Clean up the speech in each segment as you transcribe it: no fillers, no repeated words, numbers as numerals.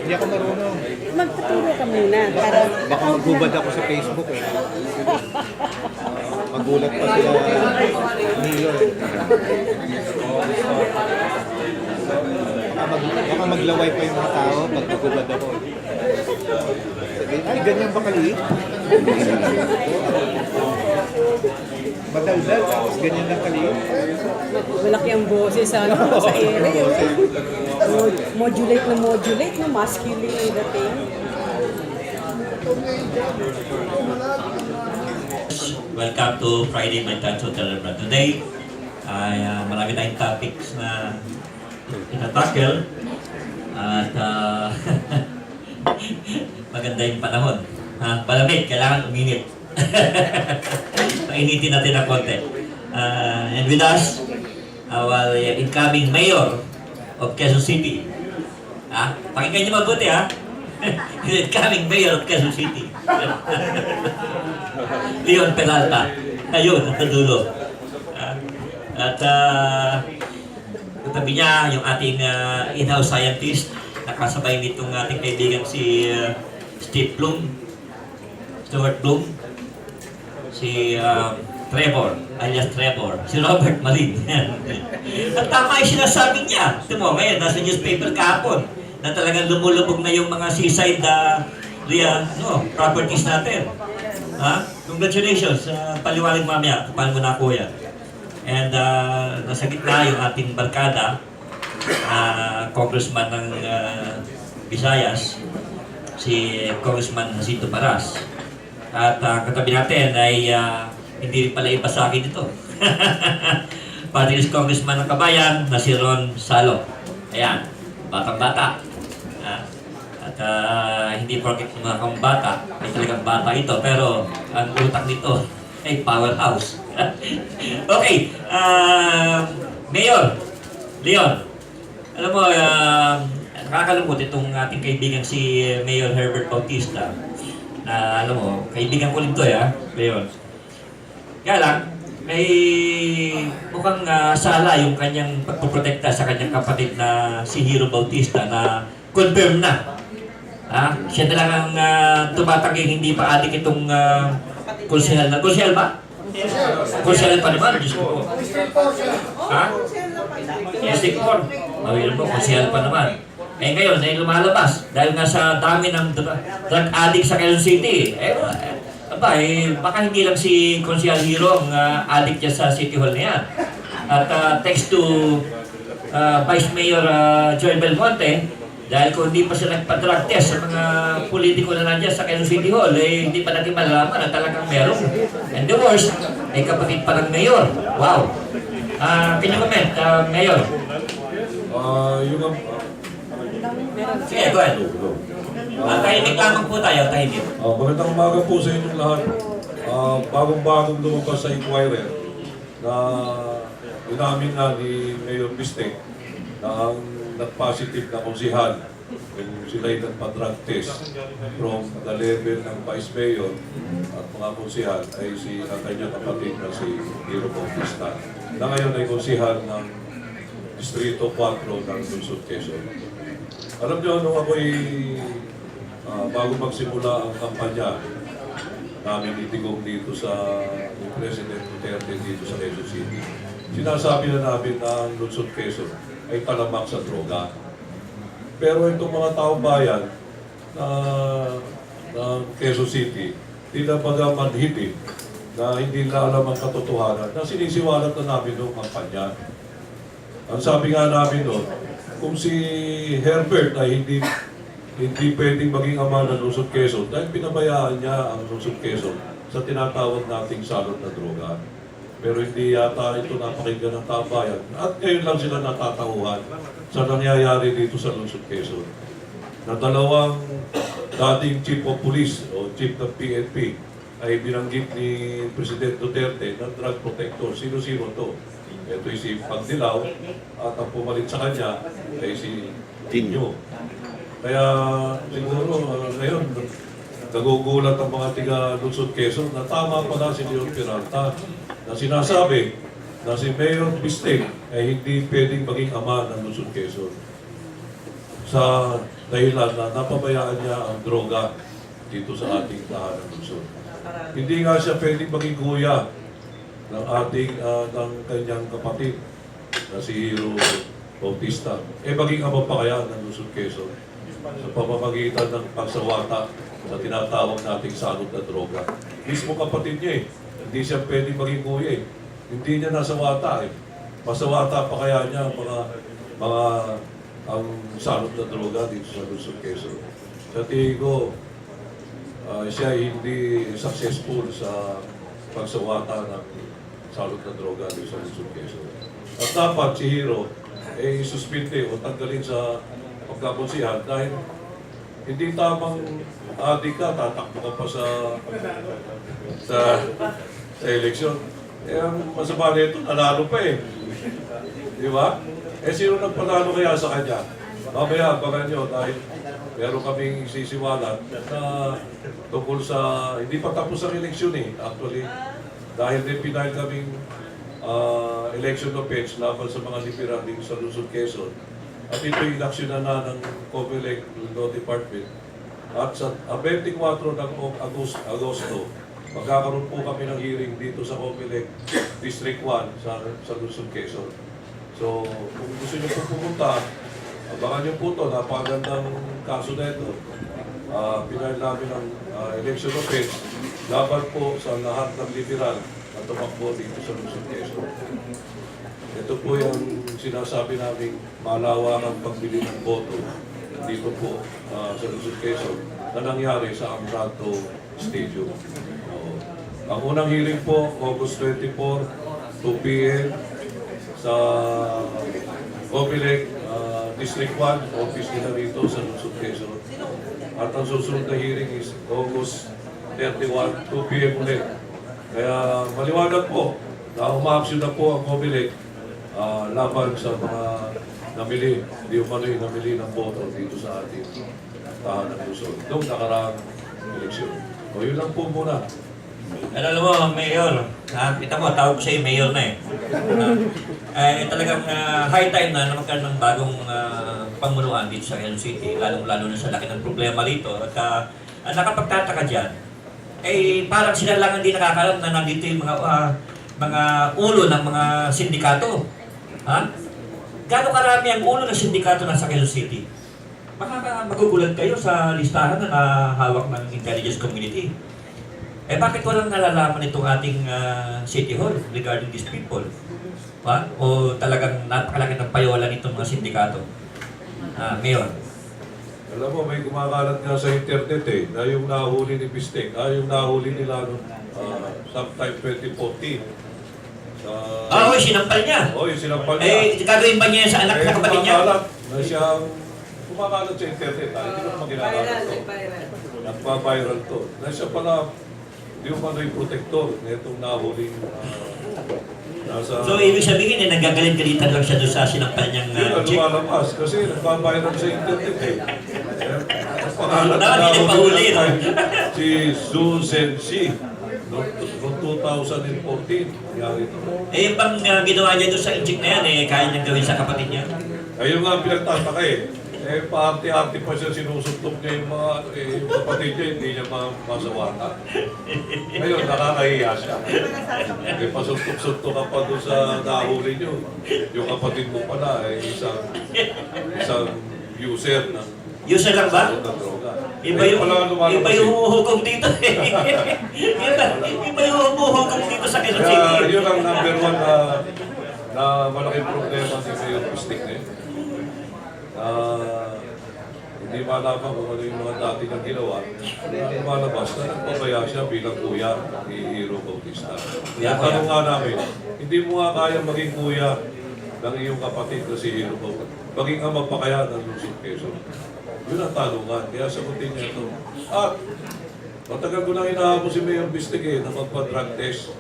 Hindi ako marunong. Magpaturo ka muna para... Baka maghubad ako sa Facebook eh. Magulat pa sila Nilo eh. Baka maglaway pa yung mga tao pag maghubad ako. Ay, ganyan ba kaliit? Madaldal, tapos ganyan lang kaliit. Malaki ang boses sa Erick. Modulate na masculine ang dating. Welcome to Friday by Touch Hotel Rembrandt. Today, ay marami tayong topics na ina-tackle at maganda yung panahon. Palamig, kailangan uminit. Painitin natin ng konti. And with us, our incoming mayor of Quezon City. Pakinggan niyo mabuti ha. Incoming mayor of Quezon City. Leon Peralta. Ayun, nasa dulo. At katabi niya yung ating in-house scientist, nakasabay nitong ating kaibigan si Stuart Bloom, si Trevor, alias Trevor, si Robert Marin. At tama yung sinasabi niya. Ito mo, ngayon, nasa newspaper kahapon, na talagang lumulubog na yung mga seaside properties natin. Congratulations, paliwanag mamaya, paano mo nakuha yan. And nasa gitna yung ating barkada, Congressman ng Visayas, si Congressman Jacinto Paras. At katabi natin ay hindi rin pala iba sa akin ito. Partylist Congressman ng Kabayan na si Salo. Ayan, batang-bata. At hindi porket mga kang bata, ay talagang bata ito, pero ang utak nito ay powerhouse. Okay, Mayor Leon, alam mo, nakakalungkot itong ating kaibigan si Mayor Hero Bautista. Alam mo, kaibigan ko rin ito Leon. Kaya lang, may mukhang sala yung kanyang pagpoprotekta sa kanyang kapatid na si Hero Bautista na confirm na. Siya na lang ang tumatanging hindi pa adik itong konsehal na. Konsehal ba? Konsehal pa naman, Diyos ko. Estik po. Mawil mo, konsehal pa naman. Eh ngayon, ay lumalabas dahil nga sa dami ng drug addict sa Quezon City. Baka hindi lang si Councilor Hero ang addict niya sa City Hall na yan. At thanks to Vice Mayor Joel Belmonte, dahil kung hindi pa sila nagpa-drug test sa mga politiko na nandiyan sa Quezon City Hall, hindi pa natin malalaman na talagang meron. And the worst, ay kapatid pa ng Mayor. Wow! Can you comment, Mayor? Sige, go ahead. Tahimik lamang po tayo, tahimik. Magandang umaga po sa inyong lahat. Bagong-bagong lumabas sa inquirer na inamin na ni Mayor Mistake na ang nag-positive na konsihal kung sila'y nagpa-drug test from the level ng Vice Mayor at mga konsihal ay ang kanyang kapatid na si Hero Bautista na ngayon ay konsihal ng Distrito 4 ng Lungsod Quezon. Alam niyo, nung ako'y bago magsimula ang kampanya namin itigong dito sa President Duterte dito sa Quezon City, sinasabi na namin na ang Lungsod Quezon ay talamak sa droga. Pero itong mga taong bayan na Quezon City, tila baga manhid na hindi na alam ang katotohanan na sinisiwalat na namin noong kampanya. Ang sabi nga namin noon, kung si Herbert ay hindi pwedeng maging ama ng Lungsod Quezon dahil pinabayaan niya ang Lungsod Quezon sa tinatawag nating salot na droga. Pero hindi yata ito napakinggan ng tabayan. At ngayon lang sila natatauhan sa nangyayari dito sa Lungsod Quezon. Na dalawang dating Chief of Police o Chief ng PNP ay binanggit ni President Duterte ng drug protector. Sino-sino to? Ito ay si Pagdilaw at ang pumalit sa kanya ay si Tinyo. Kaya siguro ngayon nagugulat ang mga tiga-Lungsod Quezon na tama pala si Leon Peralta na sinasabi na si Mayor Mistake ay hindi pwedeng maging ama ng Lungsod Quezon. sa dahilan na napabayaan niya ang droga dito sa ating tahanan lungsod. Hindi nga siya pwedeng maging kuya ng ng kanyang kapatid na si Hero Bautista. Maging ama pa kaya ng Luzon, Quezon sa pamamagitan ng pagsawata sa tinatawag nating salot na droga. Mismo kapatid niya hindi siya pwedeng maging kuya Hindi niya nasawata Masawata pa kaya niya mga ang salot na droga dito sa Luzon, Quezon. Sa tingin ko, siya hindi successful sa pagsawata ng salot na droga dito sa Luzon, Quezon. At dapat si Hero isuspinde o tanggalin sa pagkakonsihan dahil hindi tamang adik ka, tatakbo ka pa sa eleksyon. Ang masama nito, nanalo pa Di ba? Sino nagpanalo kaya sa kanya? Mamaya, abangan nyo dahil meron kaming sisiwalat na tungkol sa, hindi pa tapos ang eleksyon actually. Dahil din pinahil kaming election offense laban sa mga liberal dito sa Luzon, Quezon. At ito yung inaksyonan na ng COMELEC Law Department. At sa 24 ng Agosto, magkakaroon po kami ng hearing dito sa COMELEC District 1 sa Luzon, Quezon. So, kung gusto nyo po pumunta, abangan nyo po ito. Napakagandang kaso na ito. Pinahil namin ang election offense laban po sa lahat ng liberal na tumakbo dito sa Luzon, Quezon. Ito po yung sinasabi namin malawakang pagbili ng boto dito po sa Luzon, Quezon na nangyari sa AntiTrapo Stadium. Ang unang hearing po, August 24, 2 p.m. sa COMELEC District 1, office nila dito sa Luzon, Quezon. At ang susunod na hearing is August 31, 2 p.m. ulit. Kaya maliwanag po na umaaksyon na po ang COMELEC laban sa mga namili ng boto dito sa ating tahanan Luzon. Noong nakaraang eleksyon. O yun lang po muna. Alam mo, Mayor, kita mo, tawag ko sa'yo, Mayor na talagang high time na magkaroon ng bagong pamunuan dito sa Quezon City, lalong-lalo na sa laki ng problema rito. At nakapagtataka dyan, parang sila lang hindi nakakalam na nandito yung mga ulo ng mga sindikato. Gano'ng karami ang ulo ng sindikato nasa Quezon City? Baka magugulat kayo sa listahan na hawak ng intelligence community. Bakit walang nalalaman itong ating City Hall regarding these people? O talagang napakalaki ng payola nitong mga sindikato? Mayor. Alam mo, may kumakalat nga sa internet na yung nahuli ni Bistek, yung nahuli nila noong sometime 2014. Oo, sinampal niya. Oo, yung sinampal niya. Gagawin ba niya yan sa anak na kapatid niya? Na siyang kumakalat sa internet. Hindi ko naman ginagawa ito. Nagpa-viral to. Na siya pala, hindi mo pa yung protector na itong nahuling nasa... So, ibig sabihin nagagalit-galitan lang siya doon sa sinampal niyang chick? Hindi, lumalabas. Kasi nagpa-viral sa internet Pangalan na nahuli, no? Si Susan C. Noong 2014, nangyari ito. Bang ginawa niya doon sa chick na yan, kaya niyang gawin sa kapatid niya? Ayun nga pinagtataka paarte-arte pa siya, sinusuntok niya yung mga, yung kapatid niya, hindi niya masawata. Ngayon, nakakahiya siya. Pasuntok-suntok ka pa doon sa nahuli niyo. Yung kapatid mo pala, isang user ng user lang ba? Iba yung huhukom dito Iba yung huhukom dito sa Quezon City. Kaya yun ang number one na malaking problema ni Mayor Bistek hindi malaman kung ano yung mga dati niyang ginawa. Malabas na nagpabaya siya bilang kuya ni Hero Bautista. Ang tanong nga namin, hindi mo nga kaya maging kuya ng iyong kapatid na si Hero Bautista. Maging ama pa kaya ng Luzon, Quezon. Yun ang tanungan. Kaya sagutin niya ito. At matagal ko nang inahabol si Mayor Bistek na magpa-drug test.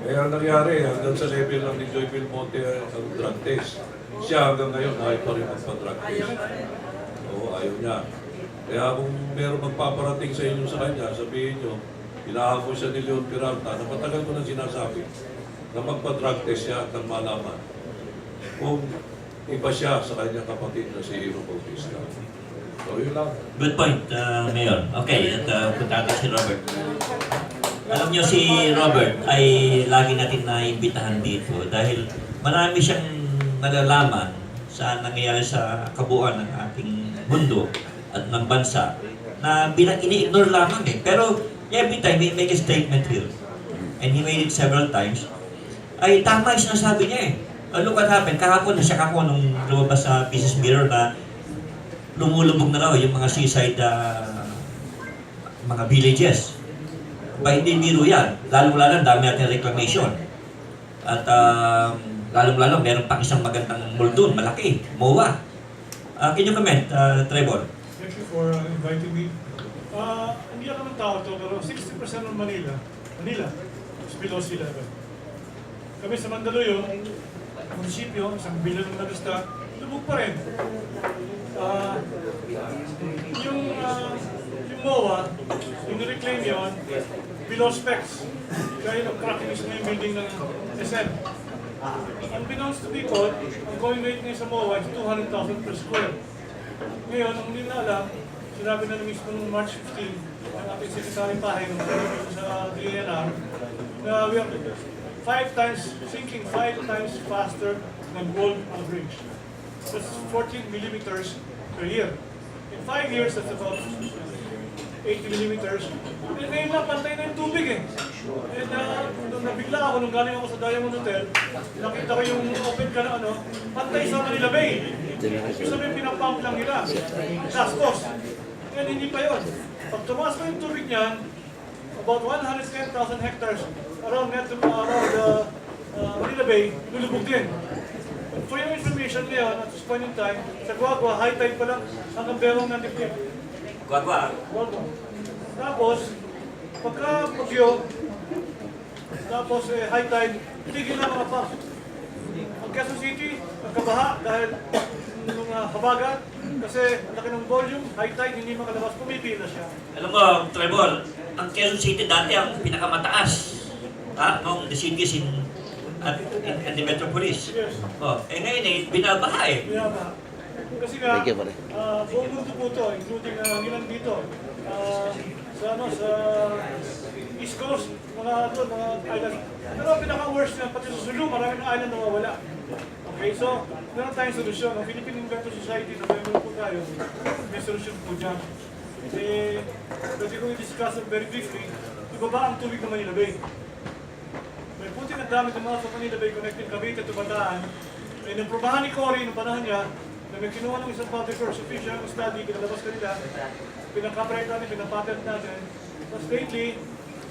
Kaya nangyari, hanggang sa level lang ni Joy Belmonte ang drug test. Siya hanggang ngayon ayaw pa rin magpa-drug test. Oo, ayaw niya. Kaya kung meron magpaparating sa inyo sa kanya, sabihin nyo, inahabol siya ni Leon Peralta na matagal ko nang sinasabi na magpa-drug test siya at nang malaman kung iba siya sa kanyang kapatid na si Hero Bautista. So yun lang. Good point, Mayor. Okay, at punta natin si Robert. Alam niyo si Robert ay lagi natin naimbitahan dito dahil marami siyang nalalaman sa nangyayari sa kabuuan ng ating mundo at ng bansa na ini-ignore lamang eh. Pero every time he make a statement here, and he made it several times, ay tama yung sinasabi niya eh. Look what happened, kahapon na siya ako nung lumabas sa Business Mirror na lumulubog na raw yung mga seaside mga villages. Ba hindi biro yan. Lalong-lalo dami natin reclamation. At lalong-lalo meron pang isang magandang mall doon, malaki, MOA. Can you comment, Trevor? Thank you for inviting me. Hindi ako ng tao to, pero 60% ng Manila is below sea level. Kami sa Mandaluyong, munisipyo, isang bilyon ng nagasta, lubog pa rin. Yung MOA, yung reclaim yun, below specs. Kaya yung cracking is na yung building ng SM. Unbeknownst to people, ang going rate ngayon sa MOA is 200,000 per square. Ngayon, ang hindi na alam, sinabi na mismo noong March 15, ang ating Secretary Pahay, nung sa DNR, na we are 5 times, sinking 5 times faster than world average. That's 14 millimeters per year. In 5 years, that's about 80 millimeters. And ngayon na, pantay na yung tubig eh. And nung nabigla ako, nung galing ako sa Diamond Hotel, nakita ko yung open ka na pantay sa Manila Bay. Ibig sabihin, pinapump lang nila. Gastos. Ngayon, hindi pa yun. Pag tumaas pa yung tubig niyan, about 110,000 hectares around Manila Bay, lulubog din. For your information ngayon, at this point in time, sa Guagua, high tide pa lang hanggang bewang ng dibdib. Guagua. Tapos, pagka bagyo, tapos high tide, tigil na mga pump. Ang Quezon City, nagkabaha dahil nung habagat, kasi ang laki ng volume, high tide, hindi makalabas, pumipila siya. Alam mo, Trevor, ang Quezon City dati ang pinakamataas. Nung the cities in the metropolis. Yes. Ngayon binabaha eh. Binabaha. Kasi nga, buong mundo po ito, including ilan dito, sa East Coast, mga island. Pero pinaka-worst nga, pati sa Sulu, maraming island na mawala. Okay, so, meron tayong solusyon. Ang Philippine Inventor Society, na member po tayo, may solusyon po dyan. Pwede kong i-discuss very briefly, ibaba ang tubig ng Manila Bay. May puting ang dami ng mga sa Manila Bay connecting Cavite to Balitaan. May naprubahan ni Cory noong panahon niya, na may kinuha ng isang public works official ng study, pinalabas kanila, pinaka-correct natin, pinapatent natin. Tapos lately,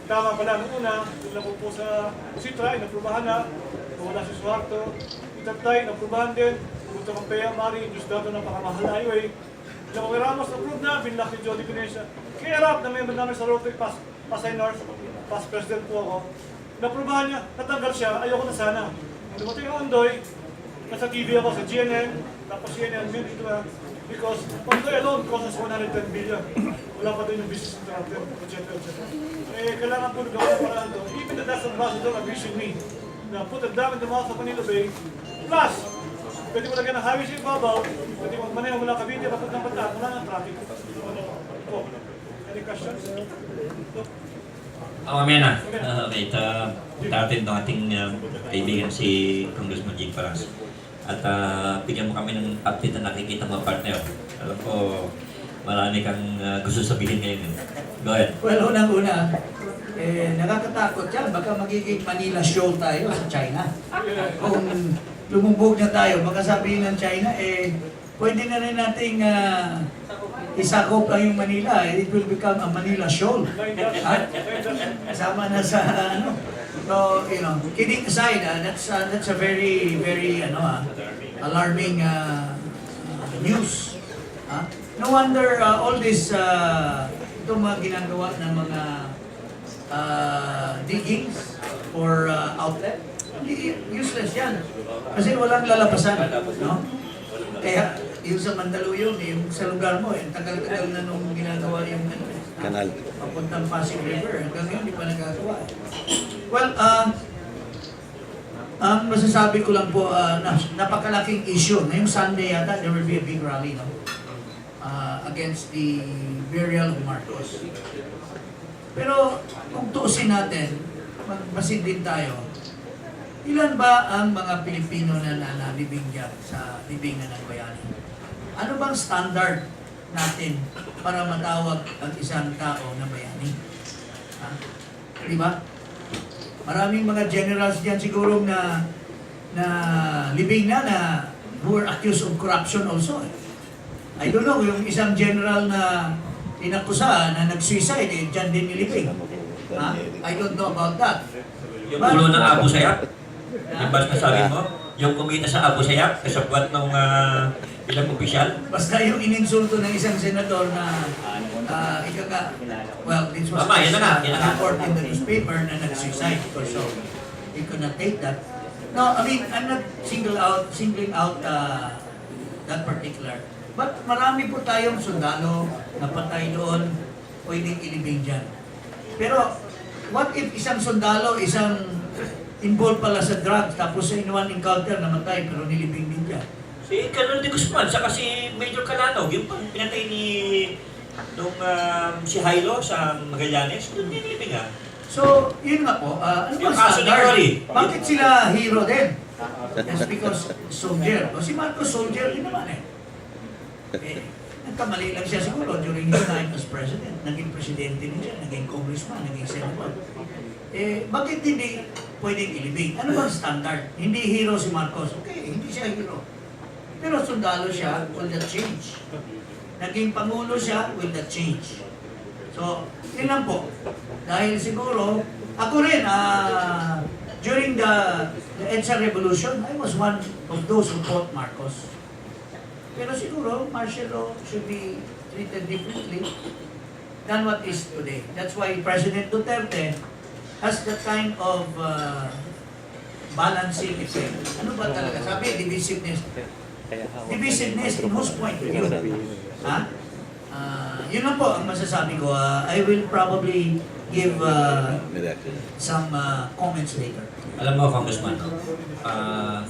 tama pala noong una, yung lang po sa Sitra, inaprubahan na, wala si Suharto, Itatay, inaprubahan din, pumunta ng Paya, Marin, Diyos dato ng pakamahal highway. Ilang mga Ramos, approve na, binlock ni Jody Pinesha. Kaya Rap, na member namin sa Rotary Pasay North, past president po ako, inaprubahan niya, natanggal siya, ayoko na sana. Dumating ang Ondoy, nasa TV ako sa GNN, tapos CNN, dito na, because Ondoy alone costs 110 billion. Wala pa din yung business interrupted, etc. Kailangan po nagawa ng paraan doon. Even the Dutch Ambassador agreed me na put a dam in the mouth of Manila Bay, plus, pwede mo lagyan ng highway sa ibabaw, pwede mo maneho mula Cavite, papuntang Bataan, wala ng traffic. Any questions? Mamaya na. Okay, natin ng ating kaibigan si Congressman Jing Paras. At bigyan mo kami ng update na nakikita mga partner. Alam ko, marami kang gusto sabihin ngayon. Go ahead. Well, unang-una, nakakatakot yan. Baka magiging Manila show tayo sa China. Kung lumubog na tayo, baka sabihin ng China, pwede na rin nating isakop lang yung Manila. It will become a Manila show. Kasama na sa So, kidding aside, that's a very, very, alarming news. No wonder all this, itong mga ginagawa ng mga diggings or outlet, useless yan. Kasi walang lalabasan, no? Kaya, yung sa Mandaluyong, yung sa lugar mo, tagal-tagal na nung ginagawa yung kanal. Papuntang Pasig River, hanggang ngayon, di pa nagagawa. Well, ang masasabi ko lang po, napakalaking issue. Ngayong Sunday yata, there will be a big rally, no? against the burial of Marcos. Pero kung tuusin natin, magmasid din tayo, ilan ba ang mga Pilipino na nalibing dyan sa libingan ng bayani? Ano bang standard natin para matawag ang isang tao na bayani? Ha? Di ba? Maraming mga generals dyan siguro na libing na who were accused of corruption also. I don't know, yung isang general na inakusa na nag-suicide, dyan din nilibing. Ha? I don't know about that. Yung ulo ng Abu Sayyaf, yung ba nasabi mo? Yung kumita sa Abu Sayyaf, kasabwat ng ilang opisyal? Basta yung ininsulto ng isang senador na well, this was Tama, yan na nga, yan na nga. report in the newspaper na nag-suicide. So, he could not take that. No, I mean, I'm not singling out that particular. But marami po tayong sundalo na patay doon, pwedeng ilibing dyan. Pero, what if isang sundalo, isang involved pala sa drugs, tapos sa inuwan encounter, namatay, pero nilibing din dyan? Si Colonel de Guzman, saka si Major Calanog, yung pinatay ni si Hilo sa Magallanes, doon nilibing nga. So, yun nga po, ano Yung ba kaso ni standard? Rolly. Bakit sila hero din? That's because soldier. O si Marcos soldier din naman eh. Nagkamali lang siya siguro during his time as president. Naging presidente din siya, naging congressman, naging senator. Bakit hindi pwedeng ilibing? Ano bang standard? Hindi hero si Marcos. Okay, hindi siya hero. Pero sundalo siya, will that change? Naging pangulo siya, will that change? So, yun lang po. Dahil siguro, ako rin, during the EDSA Revolution, I was one of those who fought Marcos. Pero siguro, martial law should be treated differently than what is today. That's why President Duterte has that kind of balancing effect. Ano ba talaga? Sabi, divisiveness. Divisiveness in whose point of view? Ha? Yun lang po ang masasabi ko. I will probably give some comments later. Alam mo, Congressman,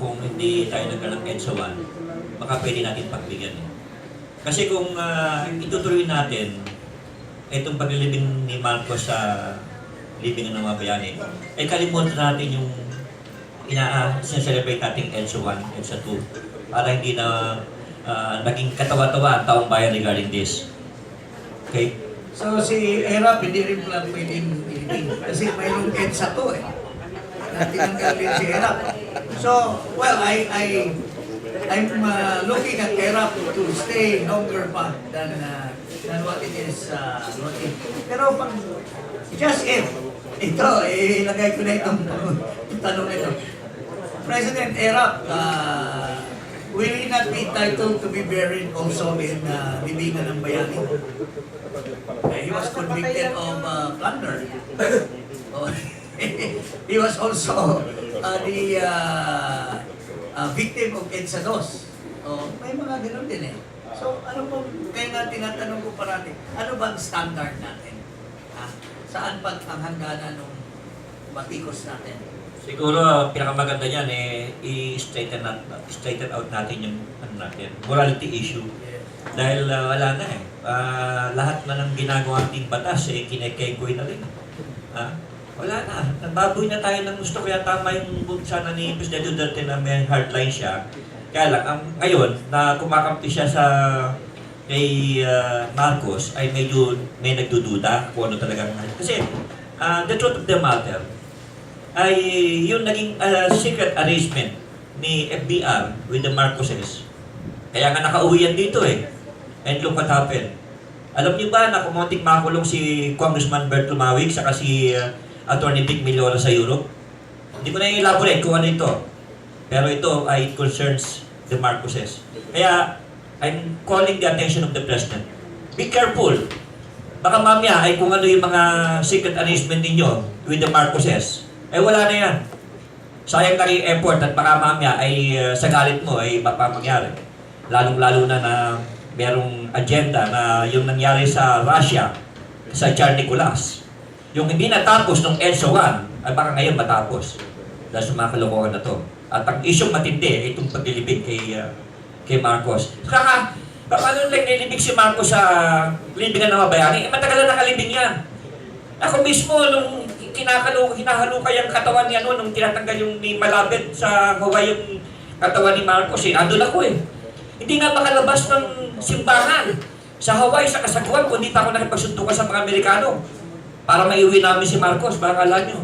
kung hindi tayo nagkalang EDSA 1, baka pwede natin pagbigyan. Kasi kung itutuloy natin itong paglilibing ni Marcos sa libingan ng mga bayani, kalimutan natin yung sinaselebrate natin EDSA 1, EDSA 2, para hindi na naging katawa-tawa ang taong bayan regarding this. Okay? So si Erap hindi rin pala pwedeng ilibing kasi mayroong EDSA to eh. Natinanggal din si Erap. So, well, I'm looking at Erap to stay longer pa than what it is. Pero pag, just if, ito, ilagay ko na itong tanong nito. President Erap, will he not be entitled to be buried also in Libingan ng Bayani? He was convicted of plunder. He was also the victim of EDSA 2. May mga ganun din eh. So, ano po, kaya nga tinatanong ko parati, ano bang standard natin? Saan pa ang hangganan ng batikos natin? Siguro, pinakamaganda niyan i-straighten out natin yung morality issue. Dahil wala na eh. Lahat na ng ginagawa ating batas kinekegoy na rin. Wala na. Nagbaboy na tayo ng gusto. Kaya tama yung sana ni President Duterte na may hardline siya. Kaya lang, ngayon, na kumakampi siya kay Marcos, ay medyo may nagdududa kung ano talagang. Kasi, the truth of the matter, ay yung naging secret arrangement ni FBR with the Marcoses. Kaya nga nakauwi yan dito eh. And look what happened. Alam niyo ba na kumunting makulong si Congressman Bert Lumawig saka si Attorney Vic Millora sa Europe? Hindi ko na i-elaborate kung ano ito. Pero ito ay concerns the Marcoses. Kaya I'm calling the attention of the President. Be careful. Baka mamaya ay kung ano yung mga secret arrangement ninyo with the Marcoses. Wala na yan. Sayang na yung effort at baka mamaya ay sa galit mo ay mapapangyari. Lalong-lalo na merong agenda na yung nangyari sa Russia, sa Tsar Nicolas. Yung hindi natapos ng EDSA 1, ay baka ngayon matapos. Dahil sa mga kalokohan na to. At ang isyong matindi ay itong paglilibig kay Marcos. Saka, Paano lang nilibig si Marcos sa Libingan ng Kabayan? Matagal na nakalibing yan. Ako mismo, nung hinahalukay ang katawan niya nung tinatanggal yung ni Malabit sa Hawaii yung katawan ni Marcos andun ako Hindi nga makalabas ng simbahan sa Hawaii, sa Kasagwan, kundi pa ako nakipagsuntukan sa mga Amerikano para maiuwi namin si Marcos, baka kala nyo.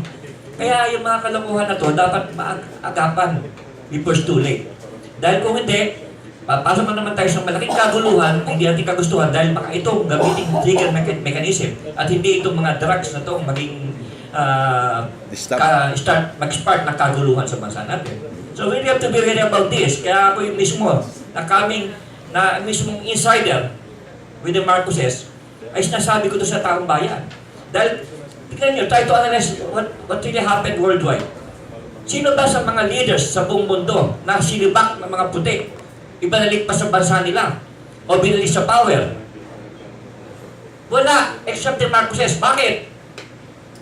Kaya yung mga kalokohan na to, dapat maagapan before it's too late. Dahil kung hindi, papasok na naman tayo sa malaking kaguluhan, hindi natin kagustuhan dahil baka itong gamitin trigger mechanism at hindi itong mga drugs na itong maging mag-spark ng kaguluhan sa bansa natin. So we have to be ready about this. Kaya ako yung mismo, na mismong insider with the Marcoses, ay sinasabi ko to sa taong bayan. Dahil, tignan nyo, try to analyze what really happened worldwide. Sino ba sa mga leaders sa buong mundo na silibak ng mga puti, ibinalik pa sa bansa nila, o binalik sa power? Wala, except the Marcoses. Bakit?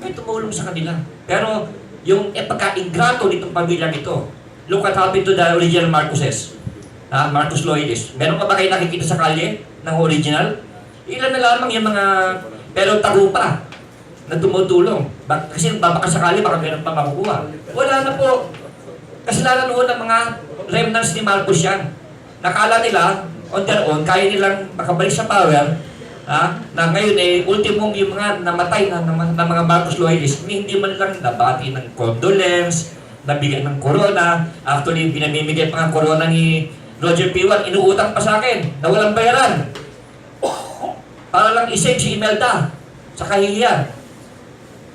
May tumulong sa kanila. Pero, yung pagka-ingrato nitong pamilyang ito, look what happened to the original Marcoses. Marcos Loyalists. Meron pa ba kayo nakikita sa kalye ng original? Ilan na lamang yung mga pero tagupa na tumutulong. Kasi baka sakali baka meron pa makukuha. Wala na po. Kasalanan ho ng mga remnants ni Marcos yan. Nakala nila, on their own, kaya nilang makabalik sa power, na ngayon ultimum yung mga namatay na mga Marcos Loyalists, hindi man lang nabati ng condolence, nabigyan ng corona. Actually, pinamimigay pa ng corona ni Roger P1, inuutang pa sa akin na walang bayaran. Para lang isave si Imelda sa kahihiyan.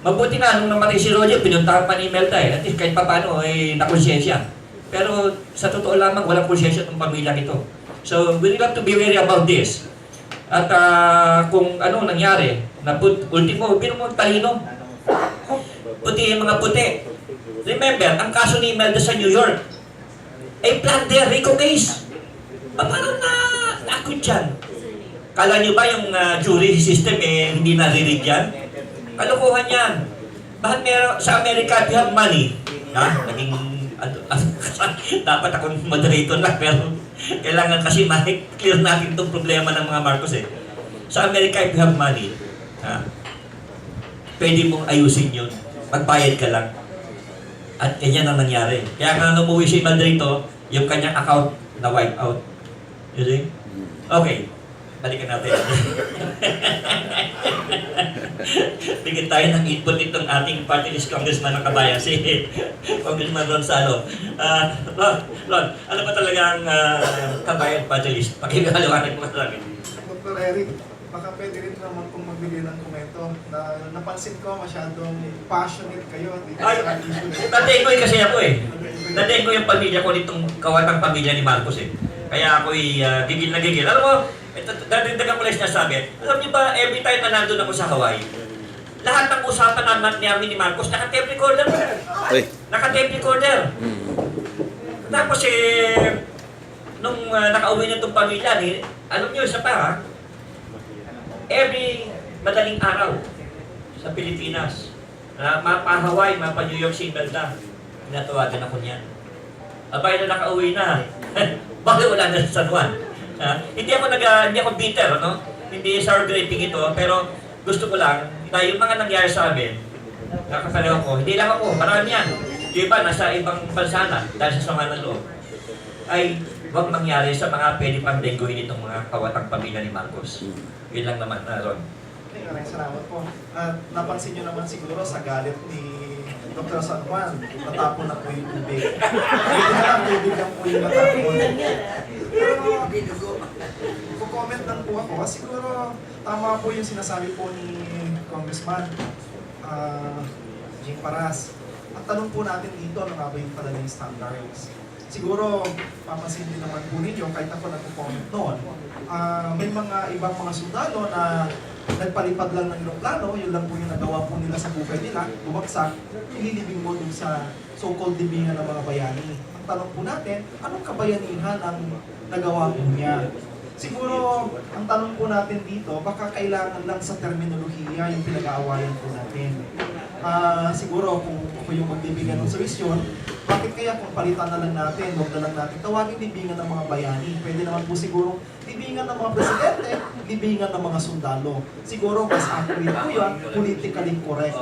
Mabuti nga, nung namatay si Roger, pinuntahan pa ni Imelda At least kahit pa paano, nakonsensya. Pero sa totoo lamang, walang konsensya itong pamilya nito. So, we have to be wary about this. At kung ano nangyari, na ultimo, mo talino. Puti yung mga puti. Remember, ang kaso ni Imelda sa New York, ay plunder, RICO case. Paano naakot dyan? Kala nyo ba yung jury system hindi narinig yan? Kalokohan yan. Bakit meron sa Amerika, if you have money, naging, dapat akong moderator lang, pero kailangan kasi clear natin itong problema ng mga Marcos Sa Amerika, if you have money, pwede mong ayusin yun. Magbayad ka lang. At ganyan ang nangyari. Kaya nga umuwi si Madrito, yung kanyang account na wipe out. You see? Okay. Balikan natin. Bigyan tayo ng input itong ating Partylist Congressman ng Kabayan, si Congressman Ron Salo. Ron, ano ba talagang Kabayan Partylist? Pakikaliwanag mo sa akin. Dr. Erick, baka pwede rin naman kung magbigay ng komento na napansin ko masyadong passionate kayo dito sa issue. Dating ko kasi ako Dating ko yung pamilya ko nitong kawatang pamilya ni Marcos Kaya ako'y gigil na gigil. Alam mo, dadagdagan ko lang sinasabi. Alam niyo ba, every time na nandun ako sa Hawaii, lahat ng usapan namin ni Marcos, naka-tape recorder. Naka-tape recorder. Tapos nung nakauwi na itong pamilya, alam niyo, isa pa every madaling araw sa Pilipinas, mapa-Hawaii, mapa-New York City, tinatawagan ako niyan. Abay na nakauwi na. Bakit wala na sa San Juan? Hindi ako bitter, Hindi sour graping ito, pero gusto ko lang na yung mga nangyari sa amin, nakasalaw ko, hindi lang ako, marami yan. Di ba, nasa ibang bansa na, dahil sa sama ng loob, ay huwag mangyari sa mga pwede pang lingguhin itong mga kawatang pamilya ni Marcos. Yun lang naman, Ron. Maraming salamat po. At napansin nyo naman siguro sa galit ni Dr. San Juan, natapon na po yung tubig. Hindi na lang tubig lang po yung natapon. Pero, comment lang po ako. Siguro, tama po yung sinasabi po ni Congressman Jing. Ang tanong po natin dito, ano nga ba yung talagang standards? Siguro, papansin din naman po ninyo, kahit ako nagpo-comment noon, may mga ibang mga sundalo na nagpalipad lang ng eroplano, yun lang po yung nagawa po nila sa buhay nila, bumagsak, ililibing mo dun sa so-called libingan ng mga bayani. Ang tanong po natin, anong kabayanihan ang nagawa po niya? Siguro, ang tanong po natin dito, baka kailangan lang sa terminolohiya yung pinag-aawayan po natin. Siguro kung ako yung magbibigay ng solusyon, bakit kaya kung palitan na lang natin, huwag na lang natin tawagin libingan ng mga bayani. Pwede naman po siguro libingan ng mga presidente, libingan ng mga sundalo. Siguro mas accurate po yan, politically correct.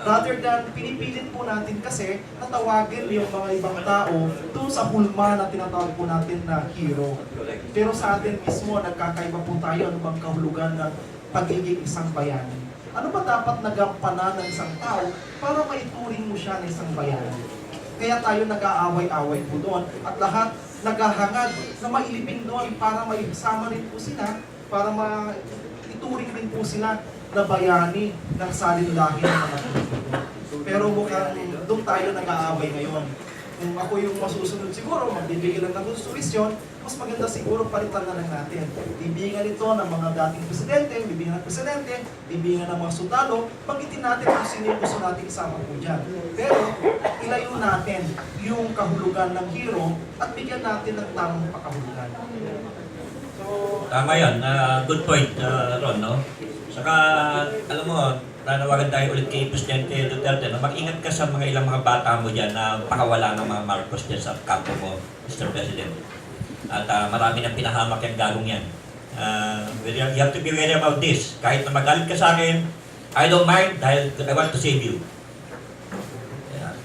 Rather than pinipilit po natin kasi natawagin yung mga ibang tao doon sa hulma na tinatawag po natin na hero. Pero sa atin mismo, nagkakaiba po tayo ano bang kahulugan ng pagiging isang bayani. Ano ba dapat nagampanan ng isang tao para maituring mo siya ng isang bayani? Kaya tayo nag-aaway-away po doon at lahat naghahangad na mailibing doon para maisama rin po sila, para maituring rin po sila na bayani ng salinlahi ng mga Pilipino. Pero mukhang doon tayo nag-aaway ngayon. Kung ako yung masusunod siguro, magbibigay lang ng solusyon, mas maganda siguro palitan na lang natin. Libingan ito ng mga dating presidente, libingan ng presidente, libingan ng mga sundalo, magitin natin kung sino yung gusto natin isama po dyan. Pero ilayo natin yung kahulugan ng hero at bigyan natin ng tamang pakahulugan. So, Tama yan. Good point, Ron, no? Saka, alam mo, nanawagan tayo ulit kay Presidente Duterte na mag-ingat ka sa mga ilang mga bata mo dyan na pakawala ng mga Marcos dyan sa kampo mo, Mr. President. At marami nang pinahamak yung gagong yan. You have to be wary about this. Kahit na magalit ka sa akin, I don't mind dahil I want to save you.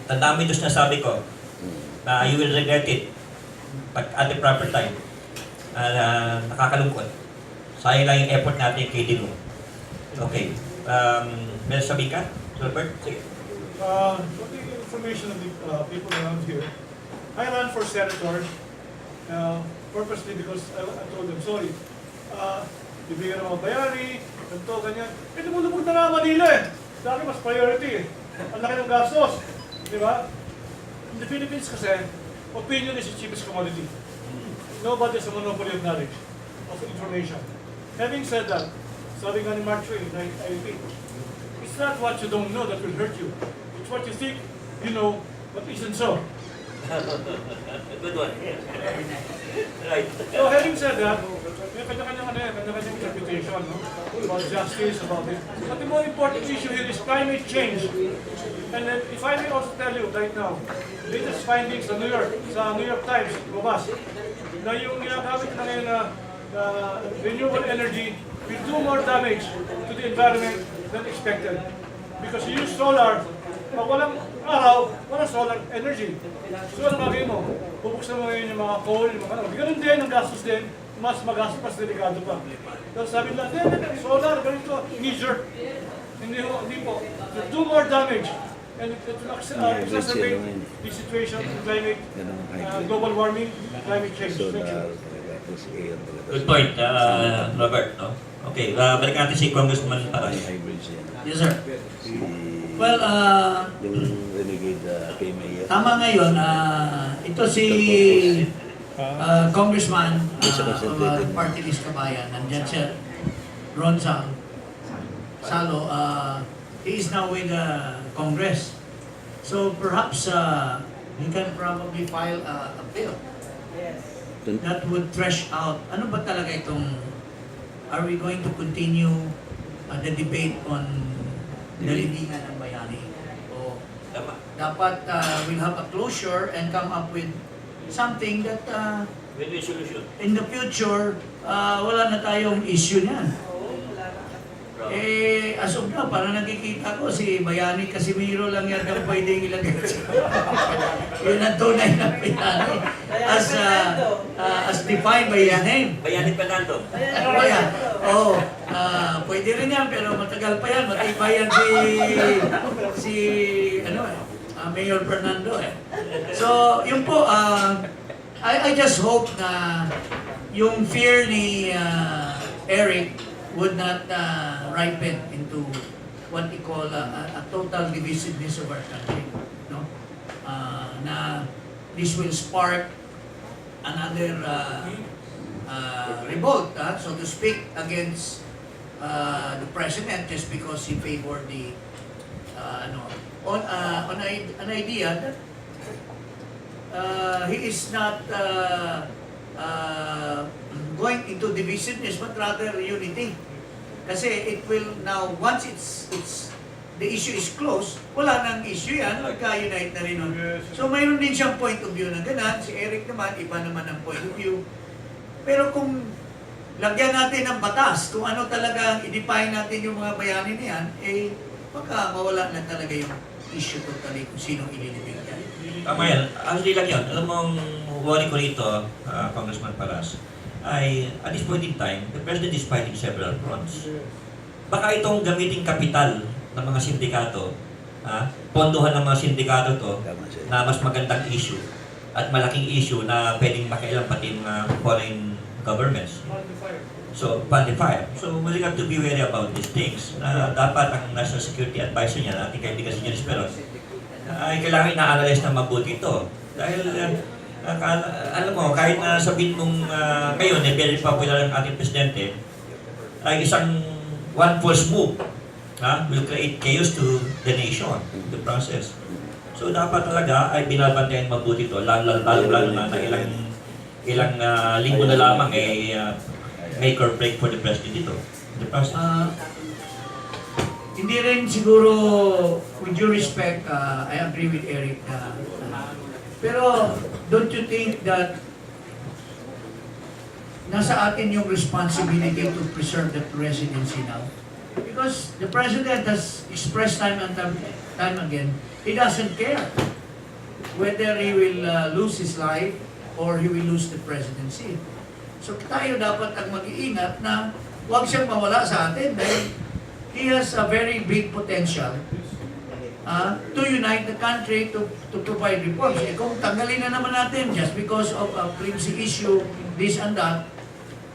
Tandaan mo ito sinasabi ko na you will regret it at the proper time. Nakakalungkot. Sayang lang yung effort natin kay Dino. Okay. May sabi ka, Robert? Sige. For the information of the people around here, I ran for senator purposely because I told them, sorry, bibigyan ng mga bayani, ganito, ganyan. Eh, lumulubog na nga Manila eh. Sa akin mas priority eh. Ang laki ng gastos. Di ba? In the Philippines kasi, opinion is the cheapest commodity. Nobody has a monopoly of knowledge, of information. Having said that, sabi nga ni Mark Twain, I repeat, it's not what you don't know that will hurt you. It's what you think you know, but isn't so. Good one. Right. So having said that, may kanya-kanyang interpretation, no? About justice, about it. But the more important issue here is climate change. And then, if I may also tell you right now, latest findings sa New York Times, lumabas, na yung ginagamit na ngayon na renewable energy will do more damage to the environment than expected. Because you use solar, pag walang araw, walang solar energy. So ang gagawin mo, bubuksan mo ngayon yung mga coal, yung mga ano. Ganun din, ang gastos din, mas magastos, mas delikado pa. Tapos sabi nila, solar, ganito, measure. Hindi po. To do more damage. And it will exacerbate the situation in climate, global warming, climate change. Thank you. Good point, Robert. No? Okay, balik natin si Congressman Paras. Yes, sir. Well, tama ngayon, ito si Congressman Partylist Kabayan, nandyan siya, Ron Salo, he is now with the Congress. So perhaps he can probably file a bill that would thresh out, ano ba talaga itong, are we going to continue the debate on the libingan ng bayani? O dapat we'll have a closure and come up with something that Win-win solution. in the future, wala na tayong issue niyan. Eh, as of now, parang nakikita ko si Bayani Casimiro lang yan ang pwedeng ilagay siya. Yun ang tunay na bayani. As defined by Yanin. Bayanin pa nato. Ayan. Oo. Pwede rin yan, pero matagal pa yan. Matibayan si Mayor Fernando eh. So, yun po, I just hope na yung fear ni Erick would not ripen into what we call a total divisiveness of our country. No? Na this will spark another revolt, so to speak, against the president just because he favored the on an idea that he is not going into divisiveness but rather unity. Kasi it will now, once it's the issue is closed, wala nang issue yan, magka-unite na rin. So mayroon din siyang point of view na ganun. Si Eric naman, iba naman ang point of view. Pero kung lagyan natin ng batas, kung ano talaga i-define natin yung mga bayani na yan, eh baka mawala na talaga yung issue totally kung sinong ililibig yan. Tama yan. Actually lang yun. Alam mong worry ko rito, Congressman Paras, ay at this point in time, the President is fighting several fronts. Baka itong gamiting kapital ng mga sindikato, pondohan ng mga sindikato to, na mas magandang issue at malaking issue na pwedeng makialam pati mga foreign governments. So, fund the fire. So, we have to be wary about these things. Dapat ang National Security Advisor niya, ating kaibigan si Jing Esperon, ay kailangan na-analyze na mabuti ito. Dahil, alam mo, kahit na sabihin mong ngayon, very popular ang ating presidente, ay isang one false move will create chaos to the nation, the process. So, dapat talaga ay binabantayan mabuti ito, lalo na ilang linggo na lamang make or break for the president ito. The process. Hindi rin siguro, with due respect, I agree with Eric. Pero, don't you think that nasa atin yung responsibility to preserve the presidency now? Because the president has expressed time and time again, he doesn't care whether he will lose his life or he will lose the presidency. So tayo dapat ang mag-iingat na huwag siyang mawala sa atin dahil he has a very big potential to unite the country, to provide reforms. Eh kung tanggalin na naman natin just because of a privacy issue, this and that,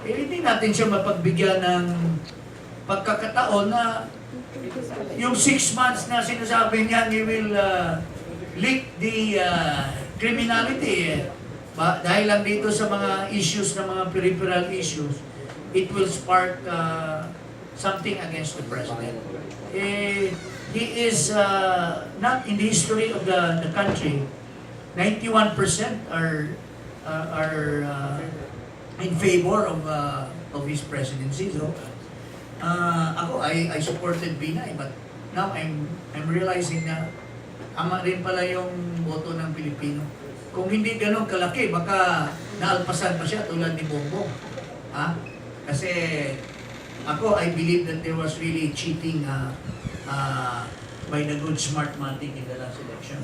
eh hindi natin siya mapagbigyan ng pagkakataon na yung 6 months na sinasabi niya, he will lick the criminality. Dahil lang dito sa mga issues, na mga peripheral issues, it will spark something against the president. He is not in the history of the country. 91% are in favor of his presidency. So, ako, I supported Binay, but now I'm realizing na ama rin pala yung boto ng Pilipino. Kung hindi ganun kalaki, baka naalpasan pa siya tulad ni Bongbong. Kasi ako, I believe that there was really cheating by the good smart matic in the last election.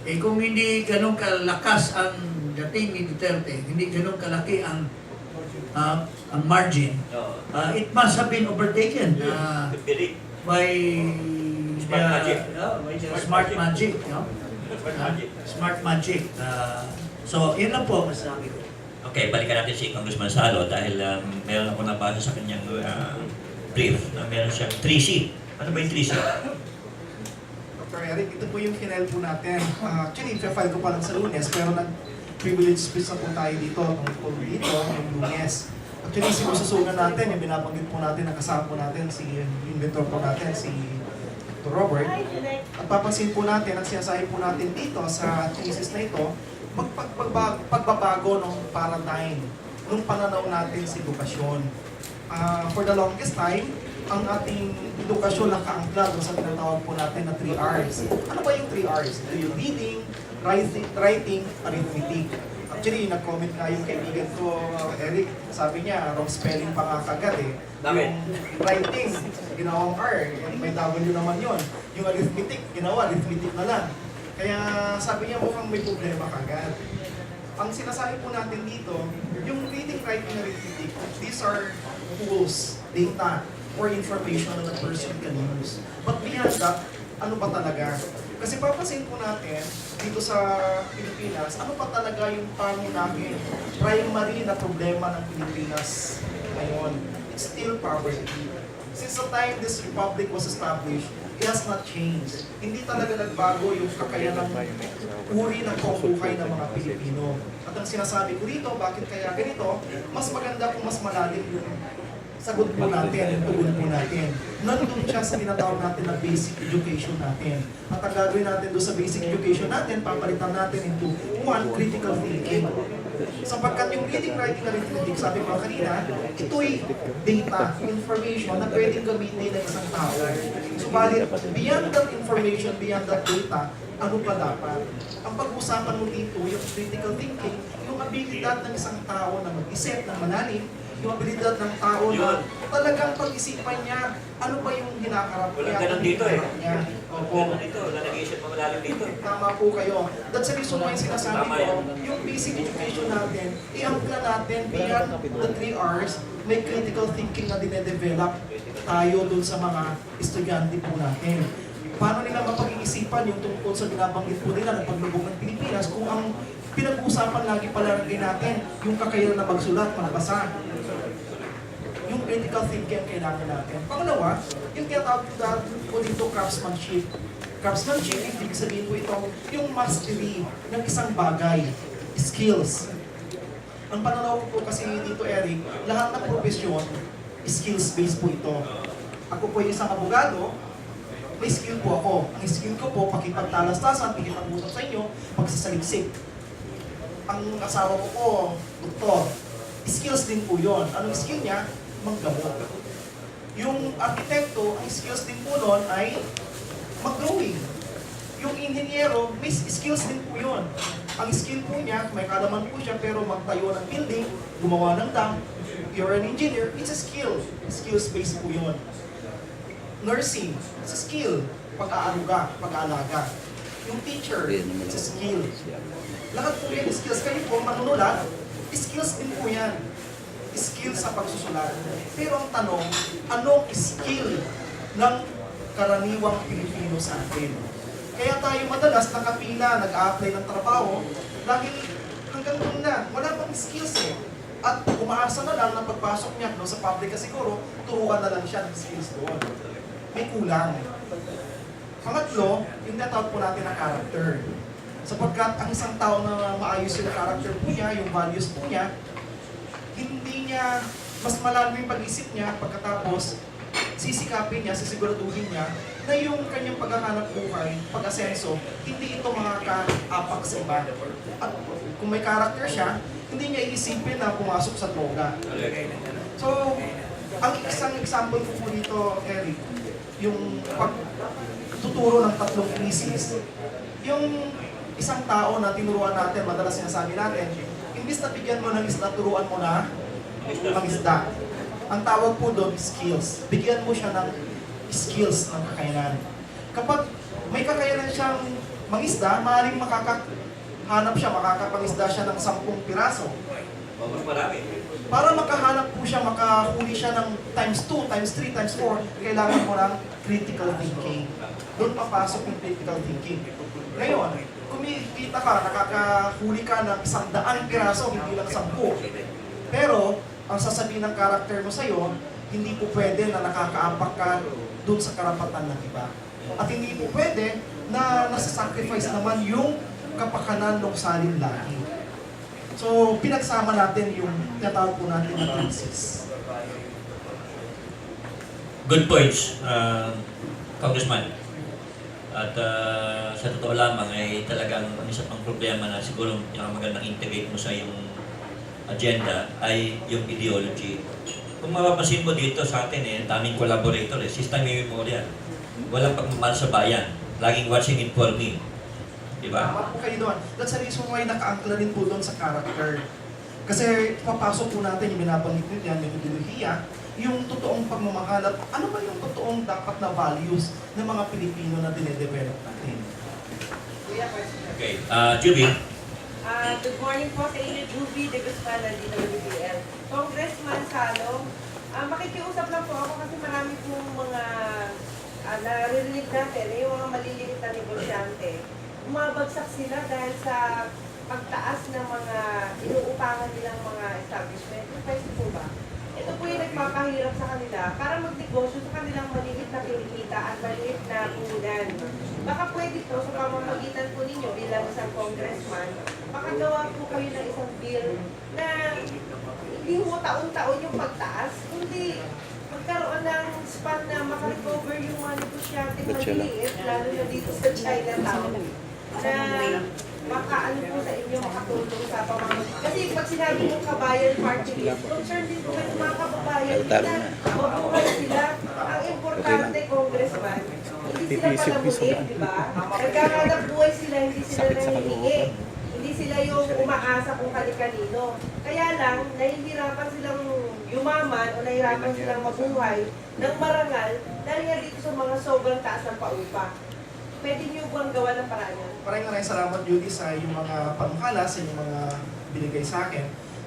Eh kung hindi ganun kalakas ang dating ni Duterte, hindi ganun kalaki ang margin, it must have been overtaken by smart magic. Smart magic. So, yun lang po masasabi ko. Okay, balikan natin si Congressman Salo dahil meron ako nabasa sa kanyang brief na meron siyang 3C. Ano ba yung 3C? Dr. Eric, ito po yung kinel po natin. Actually, i-file ko pa lang sa Lunes, pero nag-privilege speech na po tayo dito, tungkol dito, yung Lunes. Actually, sinususunan natin, yung binabanggit po natin, nakasama po natin, si inventor po natin, si Dr. Robert. At papansin po natin, ang sinasabi po natin dito sa thesis na ito, pagbabago ng paradigm, nung pananaw natin sa edukasyon. For the longest time, ang ating edukasyon nakaangkla doon sa tinatawag po natin na 3 R's. Ano ba yung 3 R's? Ito yung reading, writing, arithmetic. Actually, nag-comment nga yung kaibigan ko, Eric, sabi niya, wrong spelling pa nga kagad eh. Yung writing, ginawang R, may W naman yon. Yung arithmetic, ginawa, arithmetic na lang. Kaya sabi niya mukhang may problema kagad. Ang sinasabi po natin dito, yung reading, writing, arithmetic, these are tools, data, or information na a person can use. But beyond that, ano ba talaga? Kasi papasin po natin, dito sa Pilipinas, ano pa talaga yung pangunahing primary na problema ng Pilipinas ngayon? It's still poverty. Since the time this republic was established, it has not changed. Hindi talaga nagbago yung kakayanang uri ng pamumuhay ng mga Pilipino. At ang sinasabi ko dito, bakit kaya ganito, mas maganda kung mas malalim yung sagot po natin, yung tugon po natin. Nandun siya sa tinatawag natin na basic education natin. At ang gagawin natin doon sa basic education natin, papalitan natin into one, critical thinking. Sapagkat yung reading, writing, arithmetic, sabi ko kanina, ito'y data, information na pwedeng gamitin ng isang tao. Subalit, beyond that information, beyond that data, ano pa dapat? Ang pag-usapan mo dito, yung critical thinking, yung abilidad ng isang tao na mag-isip ng malalim, yung abilidad ng tao na talagang pag-isipan niya, ano ba yung hinakarap niya? Walang ganun dito eh. Opo. Dito, wala nag-iisip pa malalim dito. Tama po kayo. That's the reason why sinasabi Tama ko, yan. yung basic education natin, i-ampla natin beyond the 3 hours, may critical thinking na dinedevelop tayo dun sa mga estudyante po natin. Paano nila mapag-iisipan yung tungkol sa binabanggit po nila ng paglubog ng Pilipinas kung ang pinag-uusapan lagi palagi natin yung kakayahan na magsulat, magbasa. Yung critical thinking ang kailangan natin. Pangalawa, yung tinatawag po dito craftsmanship. Craftsmanship, ibig sabihin po ito, yung mastery ng isang bagay, skills. Ang pananaw ko po kasi dito, Eric, lahat ng profesyon, skills-based po ito. Ako po yung isang abogado, may skill po ako. Ang skill ko po, pakipagtalastasan, pakipag-usap sa inyo, pagsasaliksik. Ang asawa ko po, doktor. Skills din po yun. Anong skill niya? Manggamot. Yung arkitekto, ang skills din po nun ay mag-drawing. Yung inhinyero, may skills din po yun. Ang skill po niya, may kalaman po siya, pero magtayo ng building, gumawa ng dam, you're an engineer, it's a skill. Skills-based po yun. Nursing, it's a skill. Pag-aaruga, pag-aalaga. Yung teacher, it's a skill. Lahat po yan, skills. Kayo po, manunulat, skills din po yan. Skill sa pagsusulat. Pero ang tanong, anong skill ng karaniwang Pilipino sa atin? Kaya tayo madalas nakapila, nag-a-apply ng trabaho, dahil hanggang doon na, wala pang skills eh. At umaasa na lang na pagpasok niya sa pabrika siguro, turuan na lang siya ng skills doon. May kulang. Pangatlo, yung natawag po natin na character. Sapagkat ang isang tao na maayos yung character po niya, yung values po niya, hindi niya, mas malalim yung pag-isip niya, pagkatapos sisikapin niya, sisiguraduhin niya na yung kanyang paghahanap buhay, pag-asenso, hindi ito makakaapak sa iba. At kung may character siya, hindi niya iisipin na pumasok sa droga. So, ang isang example ko po dito, Eric, yung pagtuturo ng 3 krisis, yung isang tao na tinuruan natin, madalas sinasabi natin, imbis na bigyan mo ng isda, turuan mo na ang isda. Ang tawag po doon, skills. Bigyan mo siya ng skills ng kakayanan. Kapag may kakayanan siyang mangisda, maaaring makakahanap siya, makakapangisda siya ng 10 piraso. Mas marami. Para makahanap po siya, makahuli siya ng times 2, times 3, times 4, kailangan mo ng critical thinking. Doon papasok yung critical thinking. Ngayon, kumikita ka, nakakahuli ka ng 100 piraso, hindi lang 10. Pero, ang sasabihin ng karakter mo sa'yo, hindi po pwede na nakakaapak ka doon sa karapatan ng iba. At hindi po pwede na nasa-sacrifice naman yung kapakanan ng salin lagi. So, pinagsama natin yung tinatawag po natin na thesis. Good points, Congressman. At sa totoo lamang ay talagang isa pang problema na siguro yung magandang integrate mo sa iyong agenda ay yung ideology. Kung mapapansin mo dito sa atin daming collaborator system memorial. Walang pagmamahal sa bayan. Laging watching it for me. Diba? Tama po kayo doon. That's the reason why naka-angkla din po doon sa character. Kasi papasok po natin yung binabanggit nyo yan, yung ideolohiya, yung totoong pagmamahal at ano ba yung totoong dapat na values ng mga Pilipino na dinedevelop natin. Okay. Juby. Good morning po sa inyo, Juby de Guzman ng DWBL. Congressman Salo, makikiusap lang po ako kasi marami pong mga naririnig natin, yung mga maliliit na negosyante. Umabagsak sila dahil sa pagtaas ng mga inuutangan nilang mga establishment. Pwede po ba? Ito po yung nagpapahirap sa kanila para magnegosyo sa kanilang maliit na kinikita at maliit na puhunan. Baka pwede po sa pamamagitan po ninyo bilang isang congressman, makagawa po kayo ng isang bill na hindi mo taon-taon yung pagtaas, kundi magkaroon ng span na makarecover yung mga negosyante maliliit, lalo na dito sa Chinatown, na makaano po sa inyo, makatulong sa pamamagitan. Kasi pag sinabi mo Kabayan Partylist, concern din po kayo mga kababayan nila, mabuhay sila. Ang importante, Congressman, hindi sila palamunin, di ba? Nagkakanap buhay sila, hindi sila nangihingi. Hindi sila yung umaasa kung kani-kanino. Kaya lang, nahihirapan silang yumaman o nahihirapan silang mabuhay ng marangal dahil nga dito sa mga sobrang taas ng paupa. Pwede niyo bang gawa ng paraan yan? Maraming salamat, Judy, sa iyong mga panukala, sa iyong mga binigay sa akin.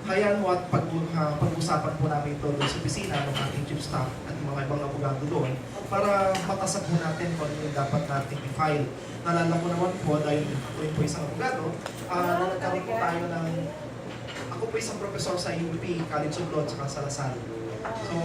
Hayaan mo at pag-usapan po namin ito doon sa opisina ng ating chief staff at yung mga ibang abogado doon para matasap po natin kung ano yung dapat natin i-file. Nalala ko naman po, dahil ako rin po isang abogado, na nagkaroon po tayo ng... Ako po isang professor sa UP, College of Law, at sa Salo. So,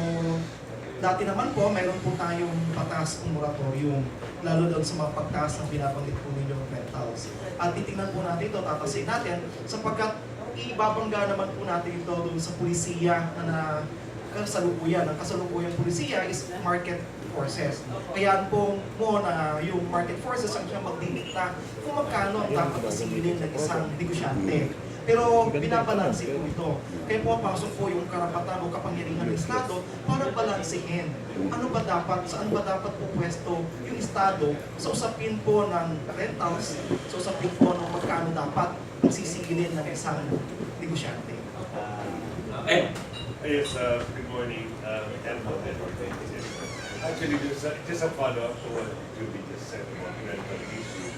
dati naman po, mayroon po tayong patas ng moratorium, lalo doon sa mga pagtaas ng binabanggit po ninyo ng rentals. At titingnan po natin ito, tatasin natin, sapagkat ibabangga naman po natin ito doon sa pulisiya na kasalukuyan. Ang kasalukuyang pulisiya is market forces. Kaya po mo na yung market forces ang siya magdidikta kung magkano ang dapat asigilin ng isang negosyante. Pero binabalanse po ito. Kaya po pasok po yung karapatan o kapangyarihan ng Estado para balansehin. Ano ba dapat, saan ba dapat po pwesto yung Estado sa usapin po ng rentals, sa usapin po ng magkano dapat ang sisigilin ng isang negosyante. Yes, good morning. Actually, just a follow-up to what Juby just said about the rental issue.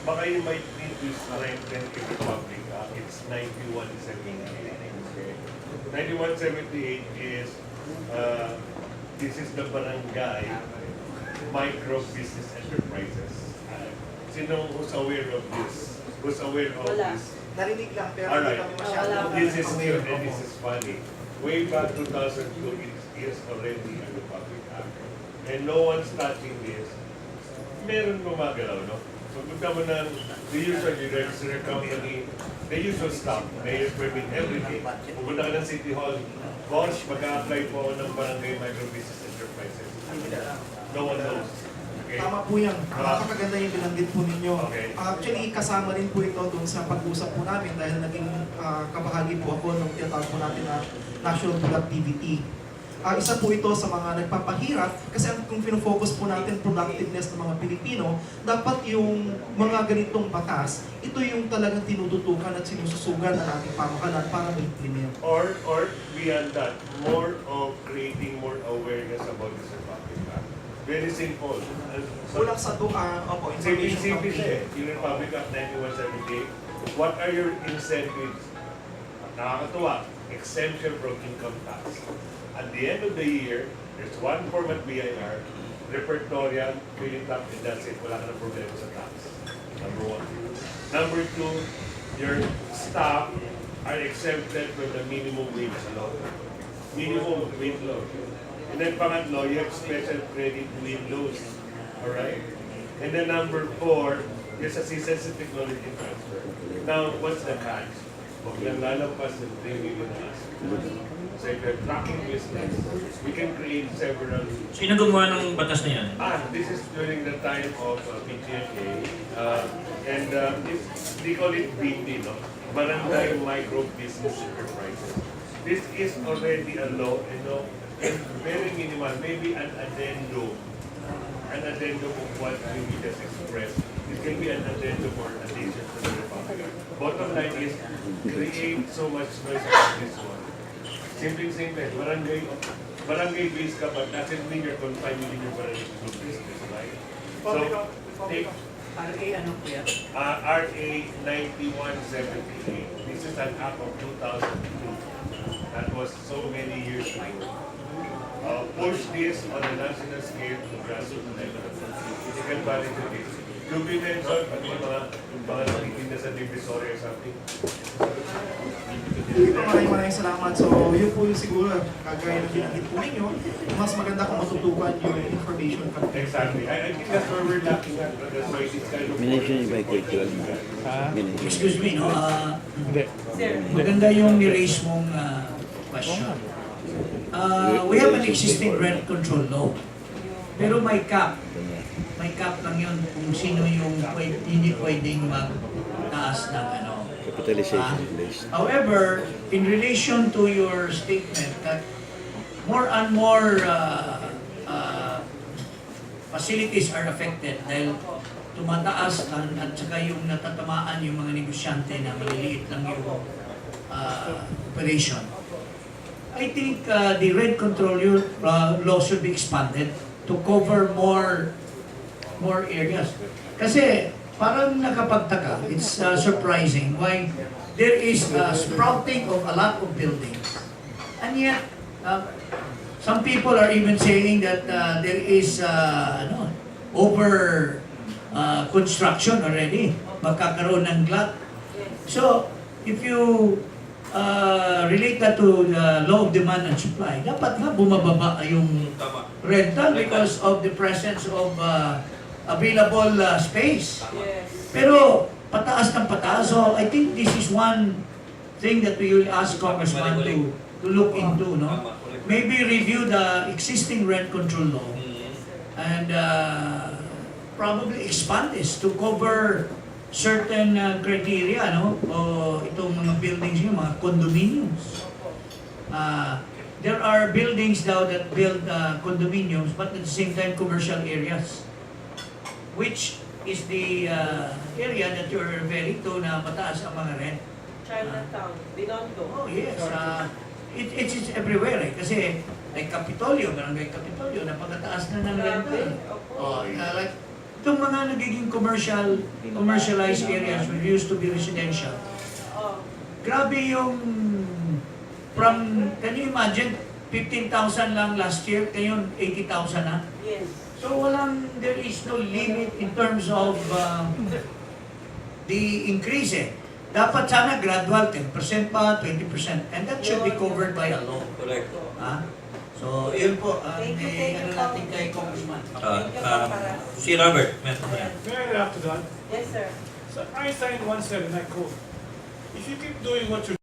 Baka you might need to strengthen the Republic Act. It's 9178. Okay? 9178 is, this is the barangay micro business enterprises. Sino who's aware of this? Who's aware of this? Narinig lang, pero Alright. hindi kami masyadong This is aware new and this is funny. Way back 2002, it is already a Republic Act. And no one's touching this. Meron gumagalaw, no? So, punta mo ng the usual register company, the usual stuff, mayor's permit, everything. Pupunta ka ng City Hall, boss, mag-a-apply po ako ng barangay micro business enterprises. No one knows. Okay? Tama po yan. Napakaganda yung binanggit po ninyo. Okay. Actually, kasama rin po ito doon sa pag-usap po namin dahil naging kabahagi po ako nung tinatawag po natin na national productivity. Isa po ito sa mga nagpapahirap kasi kung pinofocus po natin productiveness ng mga Pilipino, dapat yung mga ganitong batas, ito yung talagang tinututukan at sinususugan ng ating pamahalaan para ma-implement. Or beyond that, more of creating more awareness about this Republic Act. Very simple. Kulang sa information Simple campaign. siya eh. Yung Republic Act 9178, what are your incentives? Nakakatuwa, exemption from income tax. At the end of the year, there's one format BIR, repertorial, fill it up, and that's it. Wala ka ng problema sa tax. Number one. Number two, your staff are exempted from the minimum wage law. Minimum wage law. And then pangatlo, you have special credit windows. Alright? And then number four, there's assistance in technology transfer. Now, what's the catch? Huwag lang lalagpas ng 3 million pesos. So if you're tracking business, we can create several... Sino gumawa ng batas na yan? This is during the time of PTFA. They call it BT, no? Barangay Micro Business Enterprises. This is already a law, and very minimal, maybe an addendum of what we just expressed. It can be an addendum or addition to the Republic Act. Bottom line is, create so much noise about this one. Simple, barangay-based ka, but doesn't mean you're confined within your barangay to do business, right? So, take RA ano po yan? RA 9178. This is an act of 2002. That was so many years ago. Push this on a national scale to grassroots level. You can validate it. You be mentioned, pati mga nakikinda sa divisory or something. Maraming salamat. So, yun po yung siguro, kagaya ng binanggit po ninyo, mas maganda kung matutukan yung information campaign. Exactly. I think that's where we're lacking at. That's why it's kind of... Excuse me, no? Maganda yung ni-raise mong question. We have an existing rent control law. Pero may cap. May cap lang yun kung sino yung hindi pwedeng magtaas ng ano. Capitalization list. However, in relation to your statement that more and more facilities are affected dahil tumataas at saka yung natatamaan yung mga negosyante na maliliit lang yung operation. I think the rent control law should be expanded to cover more areas. Kasi parang nakapagtaka, it's surprising why there is a sprouting of a lot of buildings. And yet, some people are even saying that there is over construction already. Magkakaroon ng glut. So, if you relate that to the law of demand and supply, dapat nga bumababa yung rental because of the presence of available space. Pero pataas ng pataas. So I think this is one thing that we will ask Congressman to look into, no? Maybe review the existing rent control law and probably expand this to cover certain criteria, no? O itong mga buildings yung mga condominiums. There are buildings now that build condominiums but at the same time commercial areas. Which is the area that you're referring to na mataas ang mga rent? Chinatown, Binondo. Oh yes, it's everywhere eh. Kasi like Kapitolyo, barangay Kapitolyo, napakataas na ng rent eh. Like, itong mga nagiging commercialized areas which used to be residential. Grabe yung can you imagine 15,000 lang last year, ngayon 80,000 na? Yes. So there is no limit in terms of the increase eh. Dapat sana gradual, 10% pa, 20%. And that should be covered by a law. Correct. So, yun po, Thank you, ano natin kay Congressman. Si Robert. May I react to that? Yes, sir. So Einstein once said, and I quote, if you keep doing what you're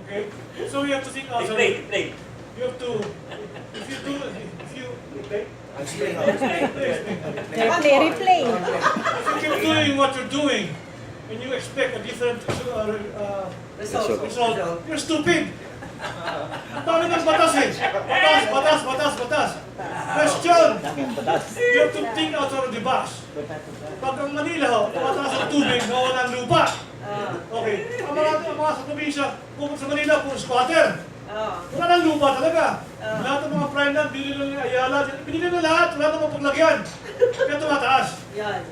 okay? So we have to think outside. Explain. You have to, if you play? Replay. If you keep doing what you're doing, and you expect a different result, you're stupid. Ang dami ng batas eh. Batas. Question! You have to think outside of the box. Pag ang Manila, mataas ang tubig, nawala ang lupa. Okay. Ang mga sa probinsya, pupunta sa Manila, puro squatter. Wala nang lupa talaga. Lahat ng mga prime land, binili na Ayala, binili na lahat, wala namang paglagyan. Kaya tumataas.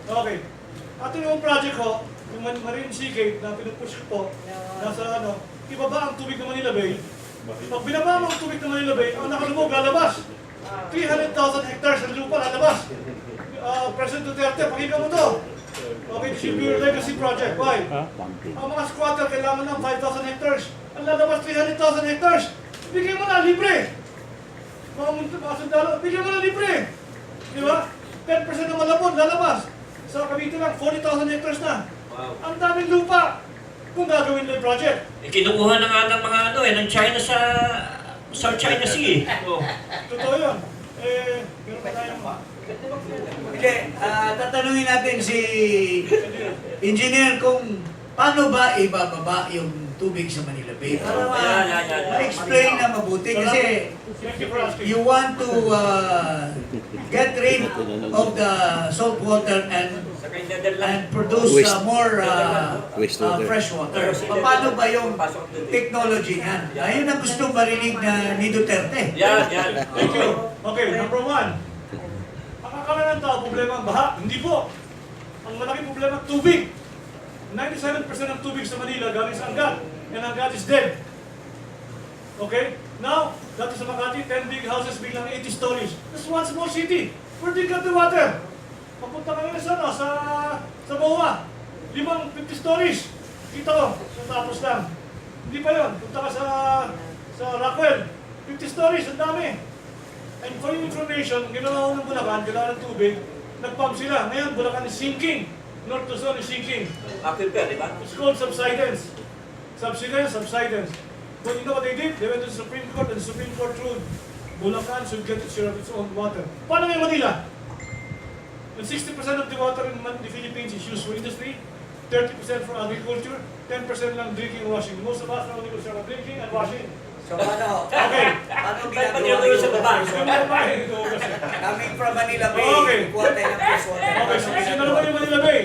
Okay. At yung project ko, yung Marin Seagate na pinupush ko po, nasa ibaba ang tubig ng Manila Bay. Pag binaba mo ang tubig ng Manila Bay, ang nakalubog lalabas. 300,000 hectares ang lupa lalabas. President Duterte, pakinggan mo to. Okay, this should be your legacy project. Why? Ang mga squatter kailangan ng 5,000 hectares. Ang lalabas 300,000 hectares. Bigyan mo na, libre. Mga sundalo, bigyan mo na libre. Di ba? 10% ng malabon, lalabas. Sa Cavite lang, 40,000 hectares na. Ang daming lupa kung gagawin na yung project. Kinukuha na nga ng mga ng China sa South China Sea. Totoo yun. Meron pa tayong Okay, tatanungin natin si engineer kung paano ba ibababa yung tubig sa Manila Bay. Para ma-explain na mabuti kasi you want to get rid of the salt water and produce more fresh water. Paano ba yung technology niyan? Ayun ang gusto marinig na ni Duterte. Thank you. Okay, number one. Ang akala ng tao, problema ang baha. Hindi po. Ang malaking problema ang tubig. 97% ng tubig sa Manila galing sa Angat. And Angat is dead. Okay? Now, dati sa Makati, 10 big houses biglang 80 stories. That's one small city. Where do you get the water? Papunta ka ngayon sa Boa. 50 stories. Kita ko, tapos lang. Hindi pa yun. Punta ka sa Rockwell. 50 stories, ang dami. And for your information, ginawa ko ng Bulacan, kailangan ng tubig, nag-pump sila. Ngayon, Bulacan is sinking. North Luzon is sinking. It's called subsidence. Subsidence. But you know what they did? They went to the Supreme Court and the Supreme Court ruled Bulacan should get its share of its own water. Paano may Manila? And 60% of the water in the Philippines is used for industry, 30% for agriculture, 10% lang drinking and washing. Most of us are only concerned with drinking and washing. So ano? Okay. Ano Ba't ginagawa yung sa baba? Coming from Manila Bay, Okay. kuha tayo ng fresh water. Okay, so sino naman yung Manila Bay?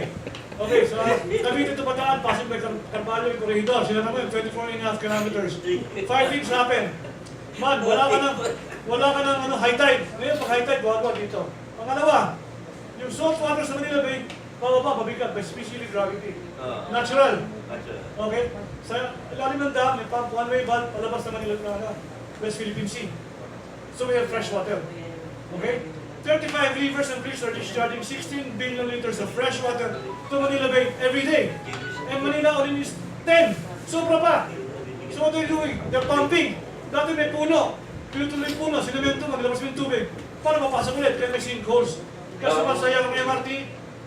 Okay, so Cavite to Bataan, Pasig by Carvalho and Corregidor. Sila naman yung 24.5 kilometers. 5 things happen. Man, wala ka ng high tide. Ngayon, pag high tide, gawa dito. Pangalawa, yung salt water sa Manila Bay, bababa, mabigat, by species gravity. Natural. Okay? Sa ilalim ng dam, may pump one-way valve, palabas na Manila na West Philippine Sea. So we have fresh water. Okay? 35 rivers and creeks are discharging 16 billion liters of fresh water to Manila Bay every day. And Manila only needs 10. Sobra pa. So what are they doing? They're pumping. Dati may puno. Pinutuloy puno, sinamento, maglabas mo yung tubig. Para mapasok ulit, kaya may sinkholes. Kaya sumasaya ang MRT,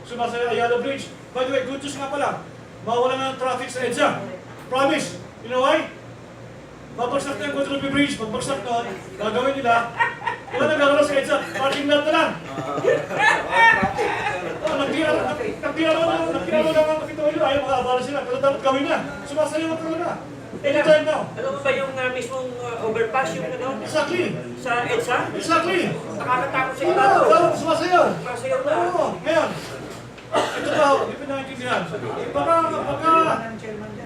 sumasaya ang Ayala Bridge. By the way, good news nga pala. Mawala na ng traffic sa EDSA. Promise. You know why? Babagsak na yung Guadalupe Bridge. Pagbagsak noon, gagawin nila. Wala na gagawin sa EDSA. Parking lot na lang. Nagtira lang ang Kapitolyo. Ayaw makaabala sila. Pero dapat gawin na. Sumasaya na talaga. Anytime now. Alam mo ba yung mismong overpass yung ano? Exactly. Sa EDSA? Exactly. Nakakatakot sa iba. Oo, sumasayaw. Sumasayaw na. Oo, ngayon. Ito ba, hindi pa naiintindihan.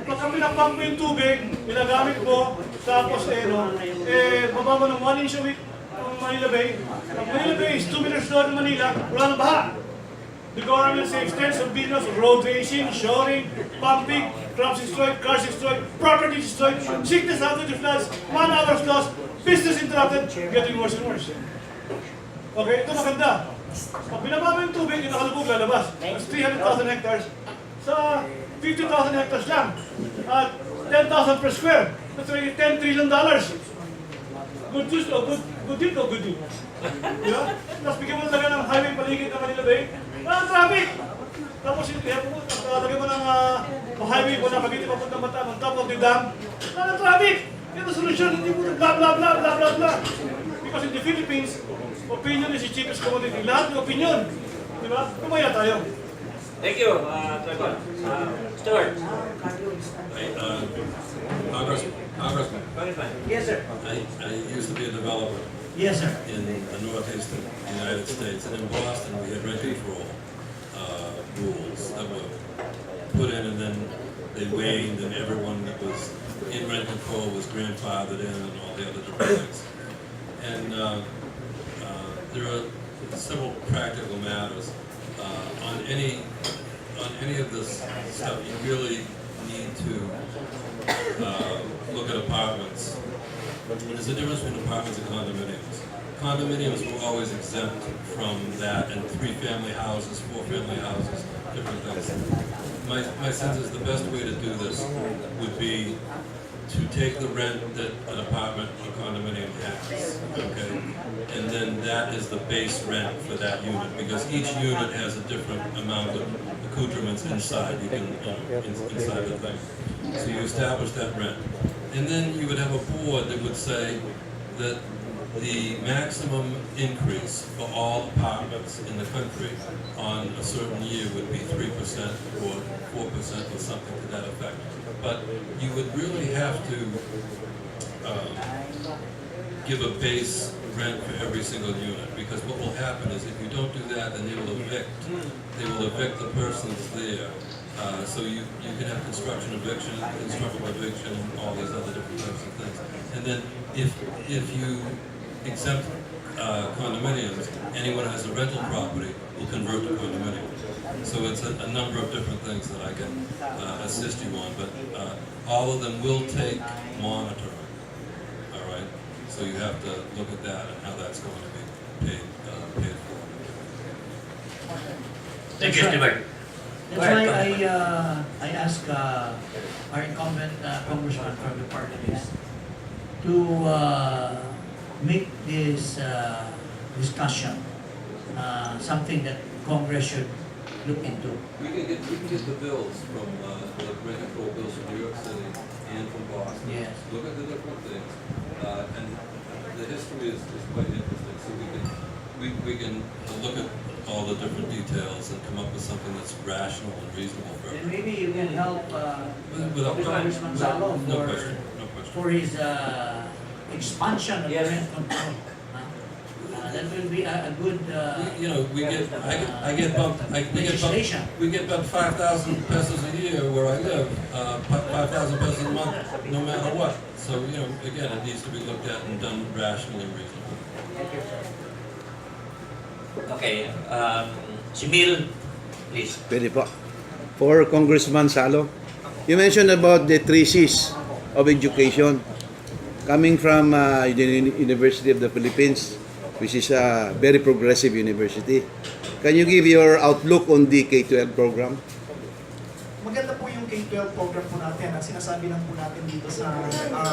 Pagka pinapump mo yung tubig, ginagamit mo, tapos baba mo ng 1 inch a week ang Manila Bay. Ang Manila Bay is 2 meters lower than Manila, wala nang baha. The government saves tens of billions of road racing, shoring, pumping, crops destroyed, cars destroyed, property destroyed, sickness out of the floods, man hours lost, business interrupted, getting worse and worse. Okay, ito maganda. Pag binaba mo yung tubig, yung nakalubog lalabas. That's 300,000 hectares sa 50,000 hectares lang. At 10,000 per square. That's already $10 trillion. Good news o good deal o good deal? Diba? Tapos bigyan mo talaga ng highway paligid ng Manila Bay. Walang traffic! Tapos talagay mo ng highway mo na Cavite papuntang Bataan on top of the dam. Walang traffic! Ito solusyon, hindi mo blah blah blah blah blah blah. Because in the Philippines, opinion is the cheapest commodity. Lahat ng opinion. Diba? Kumaya tayo. Thank you, Trevor. Stuart. Congressman, Yes, sir. I used to be a developer Yes, sir. in the northeastern United States, and in Boston we had rent control rules that were put in, and then they waned, and everyone that was in rent control was grandfathered in, and all the other different things. And there are several practical matters on any of this stuff. You really need to look at apartments. There's a difference between apartments and condominiums. Condominiums were always exempt from that, and 3-family houses, 4-family houses, different things. My sense is the best way to do this would be to take the rent that an apartment or condominium has, okay? And then that is the base rent for that unit, because each unit has a different amount of accoutrements inside, inside the thing. So you establish that rent. And then you would have a board that would say that the maximum increase for all apartments in the country on a certain year would be 3% or 4% or something to that effect. But you would really have to give a base rent for every single unit, because what will happen is if you don't do that, then they will evict the persons there. So you can have construction eviction, constructive eviction, and all these other different types of things. And then if you exempt condominiums, anyone who has a rental property will convert to condominium. So it's a number of different things that I can assist you on, but all of them will take monitoring. All right, so you have to look at that and how that's going to be paid for. Thank you, Stuart. That's why I asked our incumbent congressman from the Partylist to make this discussion something that Congress should look into. We can get the bills from the rent control bills from New York City and from Boston. Yes. Look at the different things, and the history is quite interesting. So we can look at all the different details and come up with something that's rational and reasonable for And everyone. maybe you can help Without Congressman Salo no question, no question. for his expansion of Yes. rent control. That will be a good You know, I get bumped, legislation. we get bumped 5,000 pesos a year where I live, 5,000 pesos a month, no matter what. So, you know, again, it needs to be looked at and done rationally and reasonably. Okay, si Mil, please. Pwede po. For Congressman Salo, you mentioned about the three C's of education coming from the University of the Philippines, which is a very progressive university. Can you give your outlook on the K-12 program? Maganda po yung K-12 program po natin. Ang sinasabi lang po natin dito sa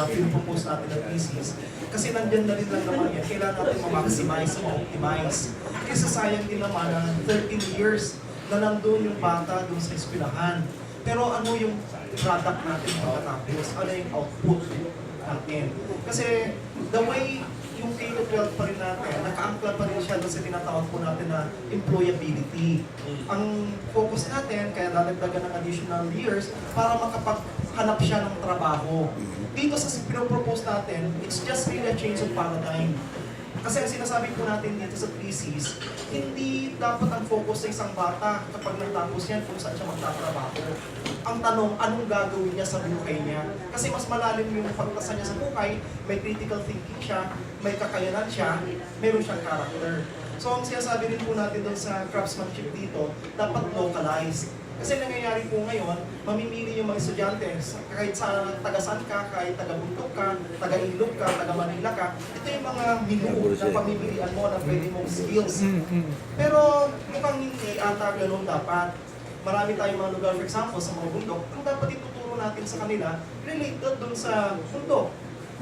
pinupropose natin ng thesis. Kasi nandyan na rin lang naman yan. Kailangan natin ma-maximize, ma-optimize. Kasi sayang din naman na 13 years na nandun yung bata doon sa eskwelahan. Pero ano yung product natin pagkatapos? Ano yung output natin? Kasi the way yung K-12 pa rin natin, nakaangkla pa rin siya doon sa tinatawag po natin na employability. Ang focus natin, kaya dadagdagan ng additional years para makapaghanap siya ng trabaho. Dito sa pinopropose natin, it's just really a change of paradigm. Kasi ang sinasabi po natin dito sa thesis, hindi dapat ang focus sa isang bata kapag natapos yan kung saan siya magtatrabaho. Ang tanong, anong gagawin niya sa buhay niya? Kasi mas malalim yung pagtasa niya sa buhay, may critical thinking siya, may kakayanan siya, meron siyang character. So ang sinasabi rin po natin doon sa craftsmanship dito, dapat localized. Kasi nangyayari po ngayon, mamimili yung mga estudyante, kahit sa taga-san ka, kahit taga-Bundok ka, taga-Ilog ka, taga-Manila ka, ito yung mga menu na pamimilian mo na pwede mong skills. Pero mukhang hindi ata ganun dapat. Marami tayong mga lugar, for example, sa mga bundok, ang dapat ituturo natin sa kanila, related dun sa bundok.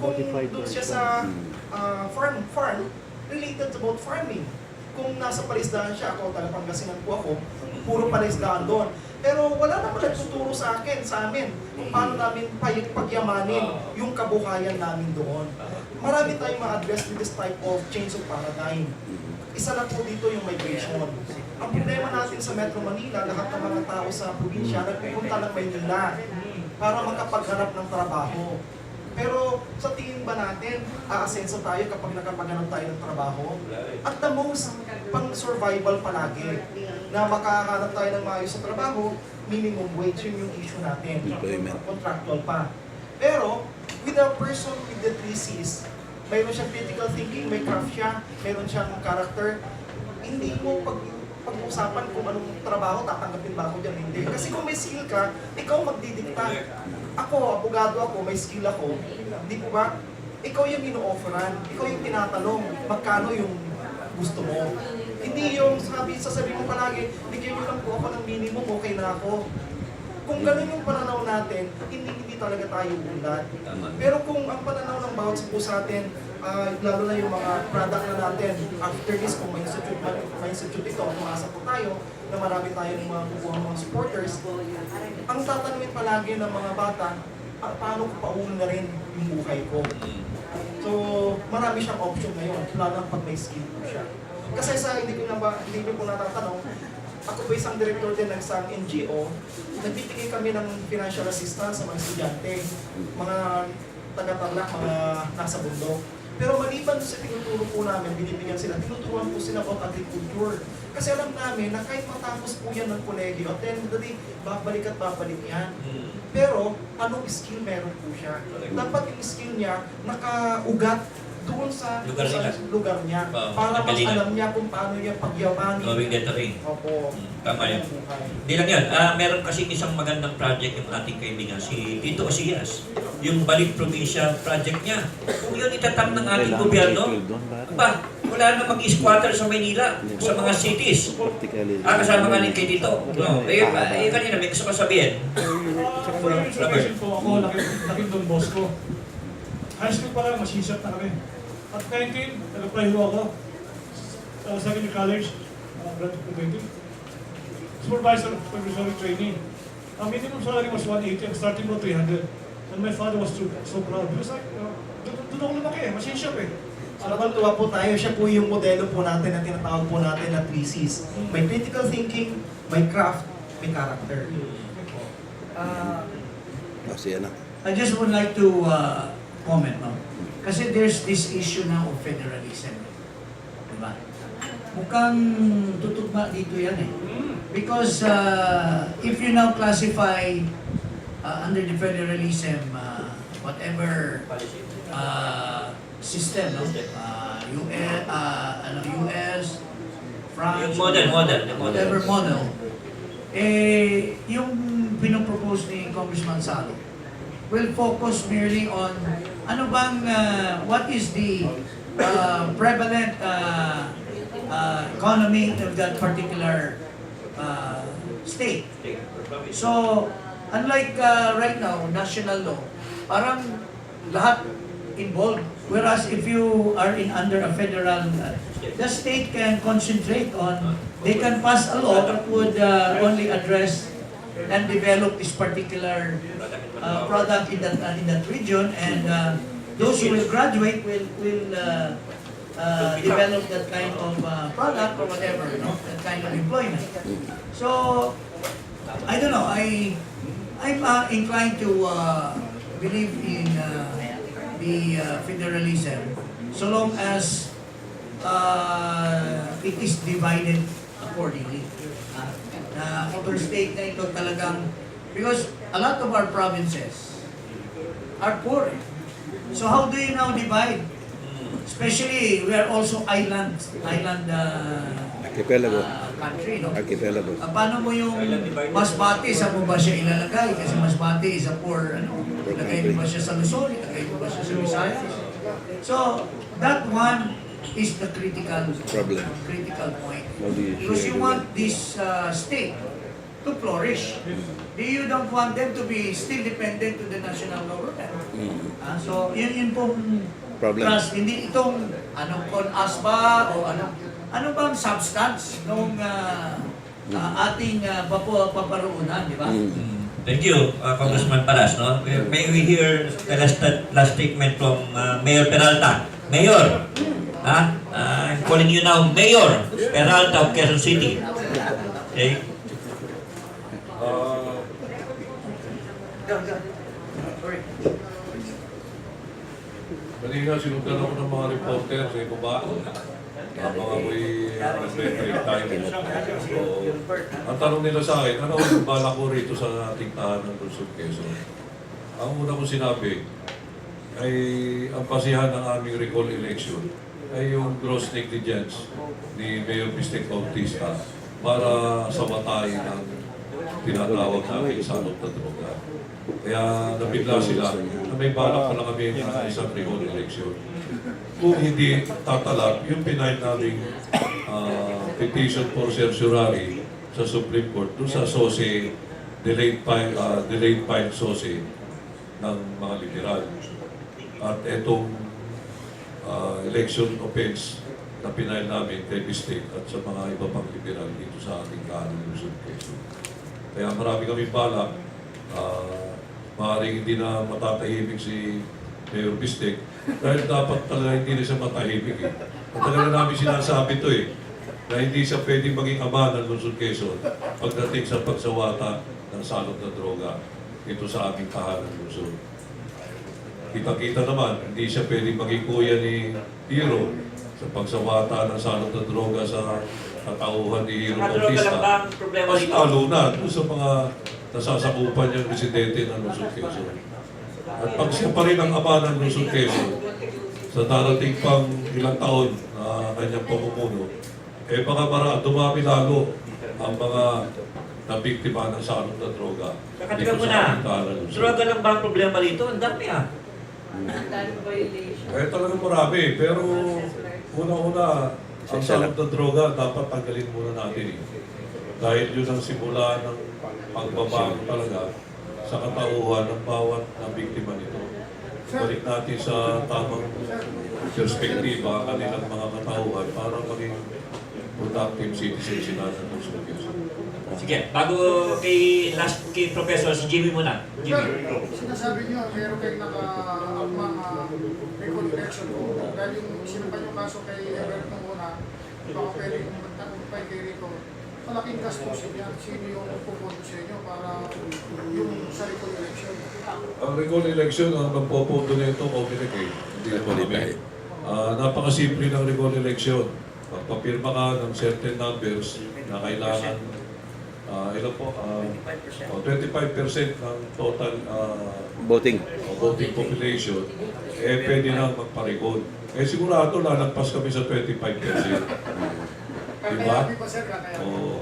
Kung dun siya sa farm, related about farming. Kung nasa palisdaan siya, ako, taga-Pangasinan po ako, puro palisdaan doon. Pero wala naman nagtuturo sa amin, kung paano namin pagyamanin yung kabuhayan namin doon. Marami tayong ma-address with this type of change of paradigm. Isa na po dito yung migration. Ang problema natin sa Metro Manila, lahat ng mga tao sa probinsya nagpupunta ng Maynila para makapaghanap ng trabaho. Pero sa tingin ba natin, aasenso tayo kapag nakapaghanap tayo ng trabaho? At the most, pang-survival palagi. Na makahanap tayo ng maayos sa trabaho, minimum wage, yun yung issue natin. Contractual pa. Pero, with a person with the 3 C's, mayroon siyang critical thinking, may craft siya, mayroon siyang character, hindi mo pag-usapan kung anong trabaho, tatanggapin ba ako dyan, hindi. Kasi kung may skill ka, ikaw magdidikta. Ako, abogado ako, may skill ako, hindi po ba? Ikaw yung ino-offeran, ikaw yung tinatanong, magkano yung gusto mo. Hindi yung sasabihin mo palagi, bigyan nyo lang po ako ng minimum, okay na ako. Kung ganun yung pananaw natin, hindi talaga tayo ulat. Pero kung ang pananaw ng bawat sa atin, lalo na yung mga product na natin, after this, kung may institute ito, umasa po tayo, na marami tayo ng mga kukuha mga supporters, ang tatanungin palagi ng mga bata, paano ko paulan na rin yung buhay ko. So, marami siyang option ngayon, lalo na pag may skill po siya. Kasi sa hindi ko po natatanong, ako po isang director din ng isang NGO, nagbibigay kami ng financial assistance sa mga estudyante, mga taga-Tarlac, mga nasa bundok. Pero maliban sa tinuturo po namin, binibigyan sila, tinuturuan po sila about agriculture. Kasi alam namin na kahit matapos po yan ng kolegyo, at then dali, babalik at babalik yan. Pero, anong skill meron po siya? Dapat yung skill niya nakaugat doon sa lugar niya. Para mas alam niya kung paano niya pagyamanin. Gawing gathering. Opo. Tama yun. Hindi lang yan. Meron kasi isang magandang project yung ating kaibigan, si Tito Osiyas. Yung Balik Probinsya project niya. Kung yun itatang ng ating gobyerno, wala na mag-squatter sa Maynila, sa mga cities. Kasama nga rin kay Tito. Kanina, may gusto ko sabihin. For your information po, ako, laking Don Bosco. High school pa lang, masisap na kami. At 19, nag-apply ho ako sa Secondary College, branch of 20. Supervisor of supervisory training. Ang minimum salary was 180, ang starting was 300. And my father was so proud. He was like, doon ako lumaki masisap eh. So natutuwa po tayo, siya po yung modelo po natin na tinatawag po natin na 3Cs. May critical thinking, may craft, may character. Kasi yan na. I just would like to comment, no? Kasi there's this issue now of federalism. Diba? Mukhang tutugma dito yan eh. Because if you now classify under the federalism, whatever system, no? US, France, whatever model, yung pinopropose ni Congressman Salo will focus merely on ano bang, what is the prevalent economy of that particular state. So, unlike right now, national law, parang lahat involved. Whereas if you are under a federal, the state can concentrate on, they can pass a law that would only address and develop this particular product in that region, and those who will graduate will develop that kind of product or whatever, you know, that kind of employment. So I don't know. I'm inclined to believe in the federalism, so long as it is divided accordingly. Interstate na ito talagang, because a lot of our provinces are poor. So how do you now divide? Especially, we are also island Archipelago. country, no? Archipelago. Paano mo yung Masbate, saan mo ba siya ilalagay? Kasi Masbate is a poor, ilagay mo ba siya sa Luzon? Ilagay mo ba siya sa Visayas? So, that one is the critical point. Because you want this state to flourish. You don't want them to be still dependent to the national government. So, yun pong Problem. trust. Hindi itong anong con-as ba o ano bang substance nung ating paparuunan, di ba? Thank you, Congressman Palas. No? May we hear the last statement from Mayor Peralta. Mayor, I'm calling you now Mayor Peralta of Quezon City. Okay? Kanina sinundan ako ng mga reporter sa Ibaba. Habang ako'y nag-break time. So, ang tanong nila sa akin, ano ang bala ko rito sa ating tahanan ng Luzon, Quezon? Ang una kong sinabi ay ang pasihan ng aming recall election ay yung gross negligence ni Mayor Erick Bautista para sa batay ng tinatawag namin salot na droga. Kaya nabigla sila na may balak pala kami na isang recall election. Kung hindi tatalab, yung pinay naming petition for certiorari sa Supreme Court, doon sa SOSE, delayed file SOSE ng mga liberal. At itong election offense na pinay namin kay Bistek at sa mga iba pang liberal dito sa ating kahanan ng Luzon, Quezon. Kaya marami kami balak, maaaring hindi na matatahimik si Mayor Bistek, dahil dapat talaga hindi na siya matahimik eh. At talaga namin sinasabi ito eh, na hindi siya pwedeng maging ama ng Luzon, Quezon pagdating sa pagsawata ng salot na droga dito sa aming kahanan ng Luzon. Kita-kita naman, hindi siya pwedeng maging kuya ni Hero sa pagsawata ng salot na droga sa katauhan ni Hero Bautista. Mas lalo na doon sa mga nasasakupan niyang residente ng Luzon, Quezon. At pag siya pa rin ang ama ng Luzon, Quezon, sa darating pang ilang taon na kanyang pamumuno, baka dumami lalo ang mga nabiktima ng salot na droga. Teka muna, droga lang ba ang problema dito? Ang dami Talagang marami, pero una-una, ang salot na droga dapat tanggalin muna natin eh. Dahil yun ang simula ng pagbabago talaga sa katauhan ng bawat na biktima nito. Balik natin sa tamang perspektiba ang kanilang mga katauhan para maging productive citizen sila ng Luzon, Quezon. Sige, bago kay Professor, si Jimmy muna. Jimmy. Sinasabi niyo, meron kayong naka-akmang record election ko. Dahil yung sinapan yung kaso kay Engr nung una, baka pwede kong magtagumpay kay Rico. Malaking gastusin yan. Sino yung pupunto sa inyo para yung sa record election? Ang recall election, ang magpopondo na ito, Comelec eh. Hindi naman kami. Napakasimple ng recall election. Magpapirma ka ng certain numbers na kailangan, ilan po? 25% ng total Voting. voting population, pwede nang magpa-recall. Sigurado, lalagpas kami sa 25%. Diba? Oo.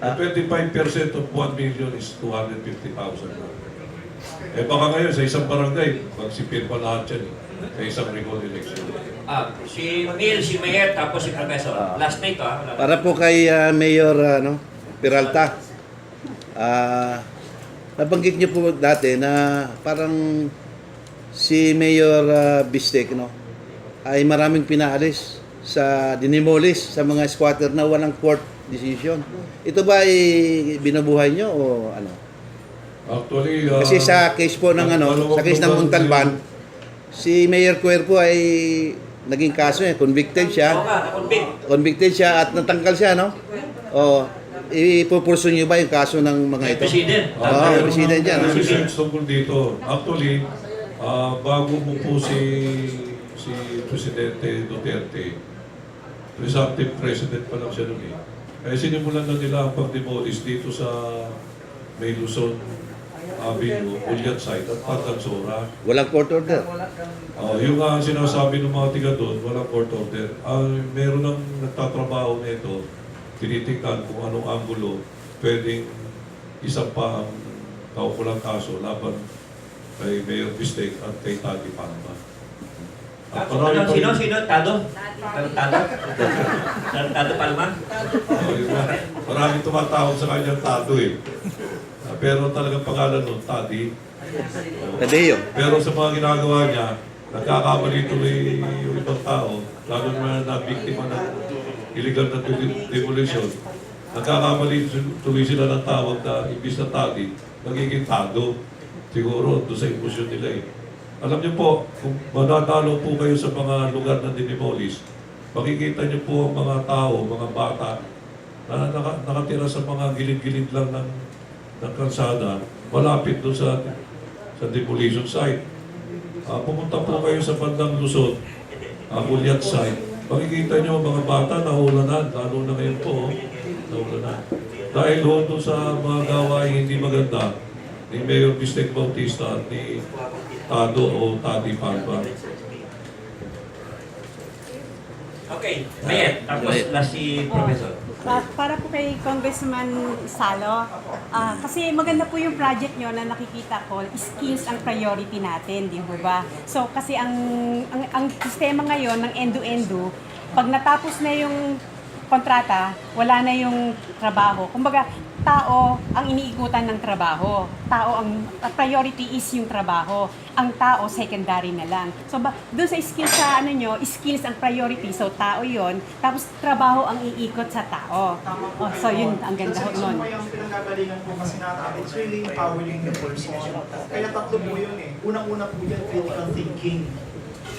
25% of 1 million is 250,000 na. Baka ngayon sa isang barangay, magsipir pa lahat yan sa isang recall election. Si Neil, si Mayor, tapos si Professor. Last night, Para po kay Mayor Peralta. Nabanggit niyo po dati na parang si Mayor Bistek ay maraming pinaalis sa dinimolish sa mga squatter na walang court decision. Ito ba ay binubuhay niyo o ano? Actually, Kasi sa case po ng sa case ng Montalban, si Mayor Cuerpo ay naging kaso convicted siya. Convicted siya at natanggal siya, no? O ipupurso niyo ba yung kaso ng mga ito? President. President yan. research tungkol dito. Actually, bago mo po si Presidente Duterte, presumptive president pa lang siya nun eh. Kaya sinimulan na nila ang pag-demolish dito sa May Luzon Avenue, Ulyat Site at Patansora. Walang court order. Yung sinasabi ng mga tiga doon, walang court order. Meron ng nagtatrabaho nito, tinitingnan kung anong anggulo pwedeng isang pa ang kaukulang kaso laban kay Mayor Bistek at kay Tati Palma. Sino? Tado? Tado Palma? Maraming tumatawag sa kanyang Tado eh. Pero talagang pangalan nun, Tati. Tadeo. Pero sa mga ginagawa niya, nagkakamali tuloy yung ibang tao, lalo na biktima ng illegal na demolition. Nagkakamali tuloy sila ng tawag na imbis na Tati, nagiging Tado. Siguro, doon sa emosyon nila eh. Alam niyo po, kung madadalo po kayo sa mga lugar na dinimolish, makikita niyo po ang mga tao, mga bata, na nakatira sa mga gilid-gilid lang ng kalsada, malapit doon sa demolition site. Pumunta po kayo sa bandang Luzon, Ulyat site, makikita niyo mga bata nahulanan, lalo na ngayon po, nahulanan. Dahil doon sa mga gawain hindi maganda, ni Mayor Bistek Bautista at ni Tado o Tati Palma. Okay, Mayor, tapos last si Professor. Para po kay Congressman Salo, kasi maganda po yung project nyo na nakikita ko, skills ang priority natin, di ba? So kasi ang sistema ngayon ng endo-endo, pag natapos na yung kontrata, wala na yung trabaho. Kumbaga, tao ang iniikutan ng trabaho. Tao ang priority is yung trabaho. Ang tao secondary na lang. So doon sa skills sa skills ang priority. So tao 'yon, tapos trabaho ang iikot sa tao. So yun ang ganda ho noon. Kasi yung pinanggagalingan po kasi natin, it's really empowering the person. Kaya tatlo po yun eh. Unang-una po yan, critical thinking.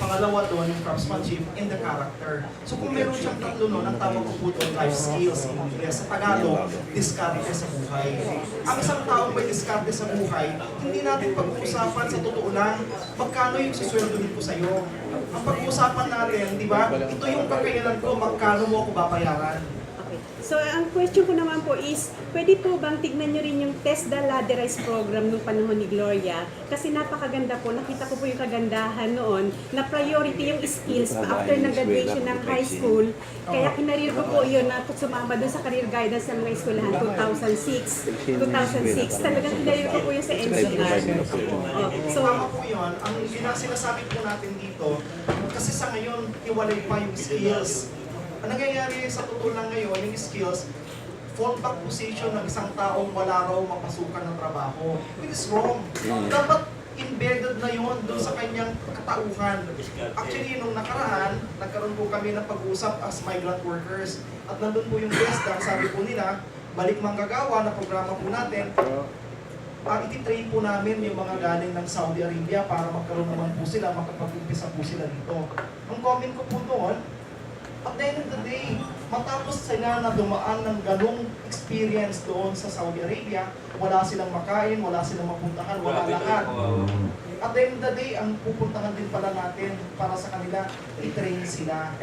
Pangalawa doon, yung craftsmanship and the character. So kung meron siyang tatlo noon, ang tawag ko po doon, life skills in English. Sa Tagalog, diskarte sa buhay. Ang isang taong may diskarte sa buhay, hindi natin pag-uusapan sa totoo lang, magkano yung sisweldohin ko sa'yo. Ang pag-uusapan natin, di ba, ito yung kakayanan ko, magkano mo ako babayaran. So, ang question ko naman po is, pwede po bang tignan nyo rin yung Test the Ladderized program nung panahon ni Gloria? Kasi napakaganda po, nakita ko po yung kagandahan noon, na priority yung skills after ng graduation ng high school. Kaya kinarir ko po yun na sumama doon sa career guidance sa mga eskwelahan 2006. Talagang kinarir ko po yun sa NCR. So, tama po yun. Ang sinasabi po natin dito, kasi sa ngayon, iwalay pa yung skills. Ang nangyayari sa totoo lang ngayon, yung skills, fallback position ng isang taong wala raw mapasukan ng trabaho. It is wrong. Dapat embedded na yun doon sa kanyang katauhan. Actually, nung nakaraan, nagkaroon po kami ng pag-uusap as migrant workers. At nandun po yung guest, sabi po nila, Balik Manggagawa na programa po natin, iti-train po namin yung mga galing ng Saudi Arabia para magkaroon naman po sila, makapag-umpisa po sila dito. Ang comment ko po noon, at the end of the day, matapos sila na dumaan ng ganong experience doon sa Saudi Arabia, wala silang makain, wala silang mapuntahan, wala lahat. At the end of the day, ang pupuntahan din pala natin para sa kanila, i-train sila.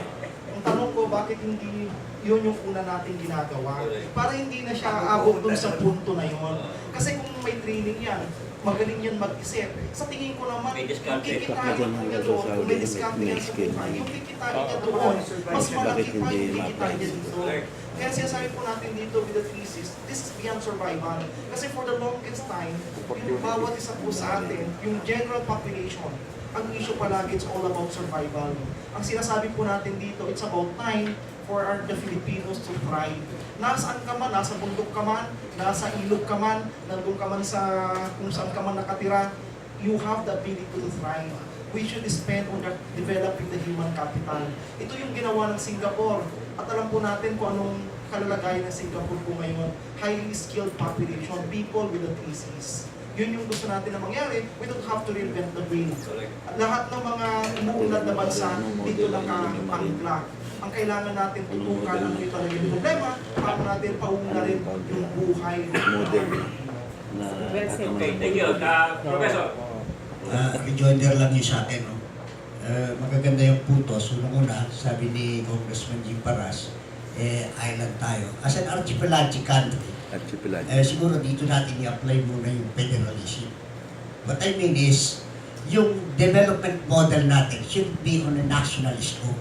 Ang tanong ko, bakit hindi yun yung una natin ginagawa? Para hindi na siya aabot dun sa punto na yun. Kasi kung may training yan, magaling yan mag-isip. Sa tingin ko naman, yung kikitain niya doon, kung may discount yan sa buhay, yung kikitain niya doon, mas malaki pa yung kikitain niya dito. Kaya sinasabi po natin dito with the thesis, this is beyond survival. Kasi for the longest time, yung bawat isa po sa atin, yung general population, ang issue palagi, it's all about survival. Ang sinasabi po natin dito, it's about time for the Filipinos to thrive. Nasaan ka man, nasa bundok ka man, nasa ilog ka man, nandun ka man sa kung saan ka man nakatira, you have the ability to thrive. We should spend on developing the human capital. Ito yung ginawa ng Singapore. At alam po natin kung anong kalalagayan ng Singapore po ngayon. Highly skilled population, people with the thesis. Yun yung gusto natin na mangyari. We don't have to reinvent the wheel. Lahat ng mga umuunlad na bansa, dito nakapangla. Ang kailangan natin tutukan ano yung talaga yung problema, paano natin paunlarin yung buhay. Thank you. Professor. Rejoinder lang yun sa akin. No? Magaganda yung putos. Unang-una, sabi ni Congressman Jing, island tayo. As an archipelagic country, siguro dito natin i-apply muna yung federalism. What I mean is, yung development model natin should be on a nationalist scope.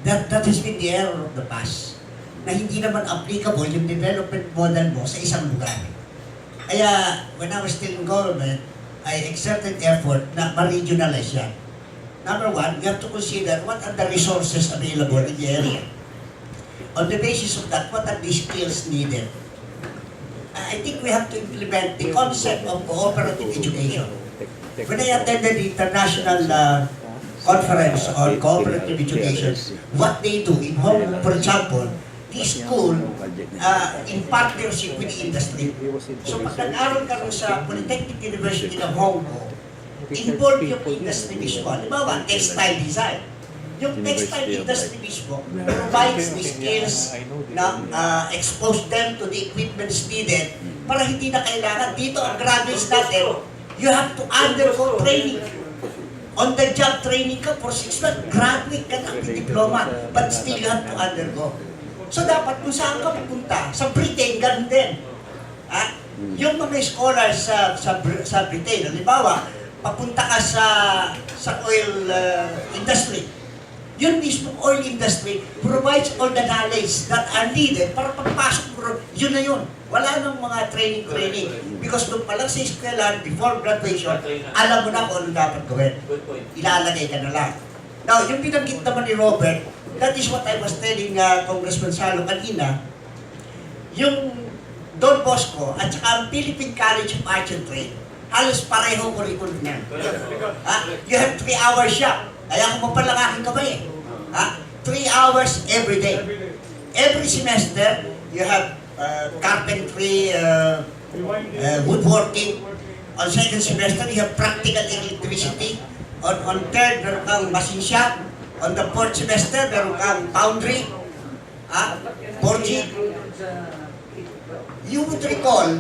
That has been the error of the past. Na hindi naman applicable yung development model mo sa isang lugar. Kaya, when I was still in government, I exerted effort na ma-regionalize yan. Number one, we have to consider what are the resources available in the area. On the basis of that, what are the skills needed? I think we have to implement the concept of cooperative education. When I attended the international conference on cooperative education, what they do in Hong Kong, for example, the school in partnership with the industry. So pag nag-aral ka sa Polytechnic University ng Hong Kong, involve yung industry mismo. Halimbawa, textile design. Yung textile industry mismo provides the skills na expose them to the equipments needed para hindi na kailangan. Dito ang graduates natin, you have to undergo training. On-the-job training ka for 6 months, graduate ka na with diploma, but still you have to undergo. So dapat kung saan ka pupunta, sa Britain, ganun din. Yung mga scholars sa Britain, halimbawa, papunta ka sa oil industry. Yun mismo oil industry provides all the knowledge that are needed para pagpasok mo, yun na yun. Wala nang mga training. Because doon pa lang sa eskwelahan, before graduation, alam mo na kung ano dapat gawin. Ilalagay ka na lang. Now, yung pinanggit naman ni Robert, that is what I was telling Congressman Salo kanina, yung Don Bosco at saka ang Philippine College of Arts and Trade, halos pareho curriculum niyan. You have 3 hours siya. Kaya kung mapalang aking kamay 3 hours every day. Every semester, you have carpentry, woodworking. On second semester, you have practical electricity. On third, meron kang machine shop. On the fourth semester, meron kang foundry, forging. You would recall,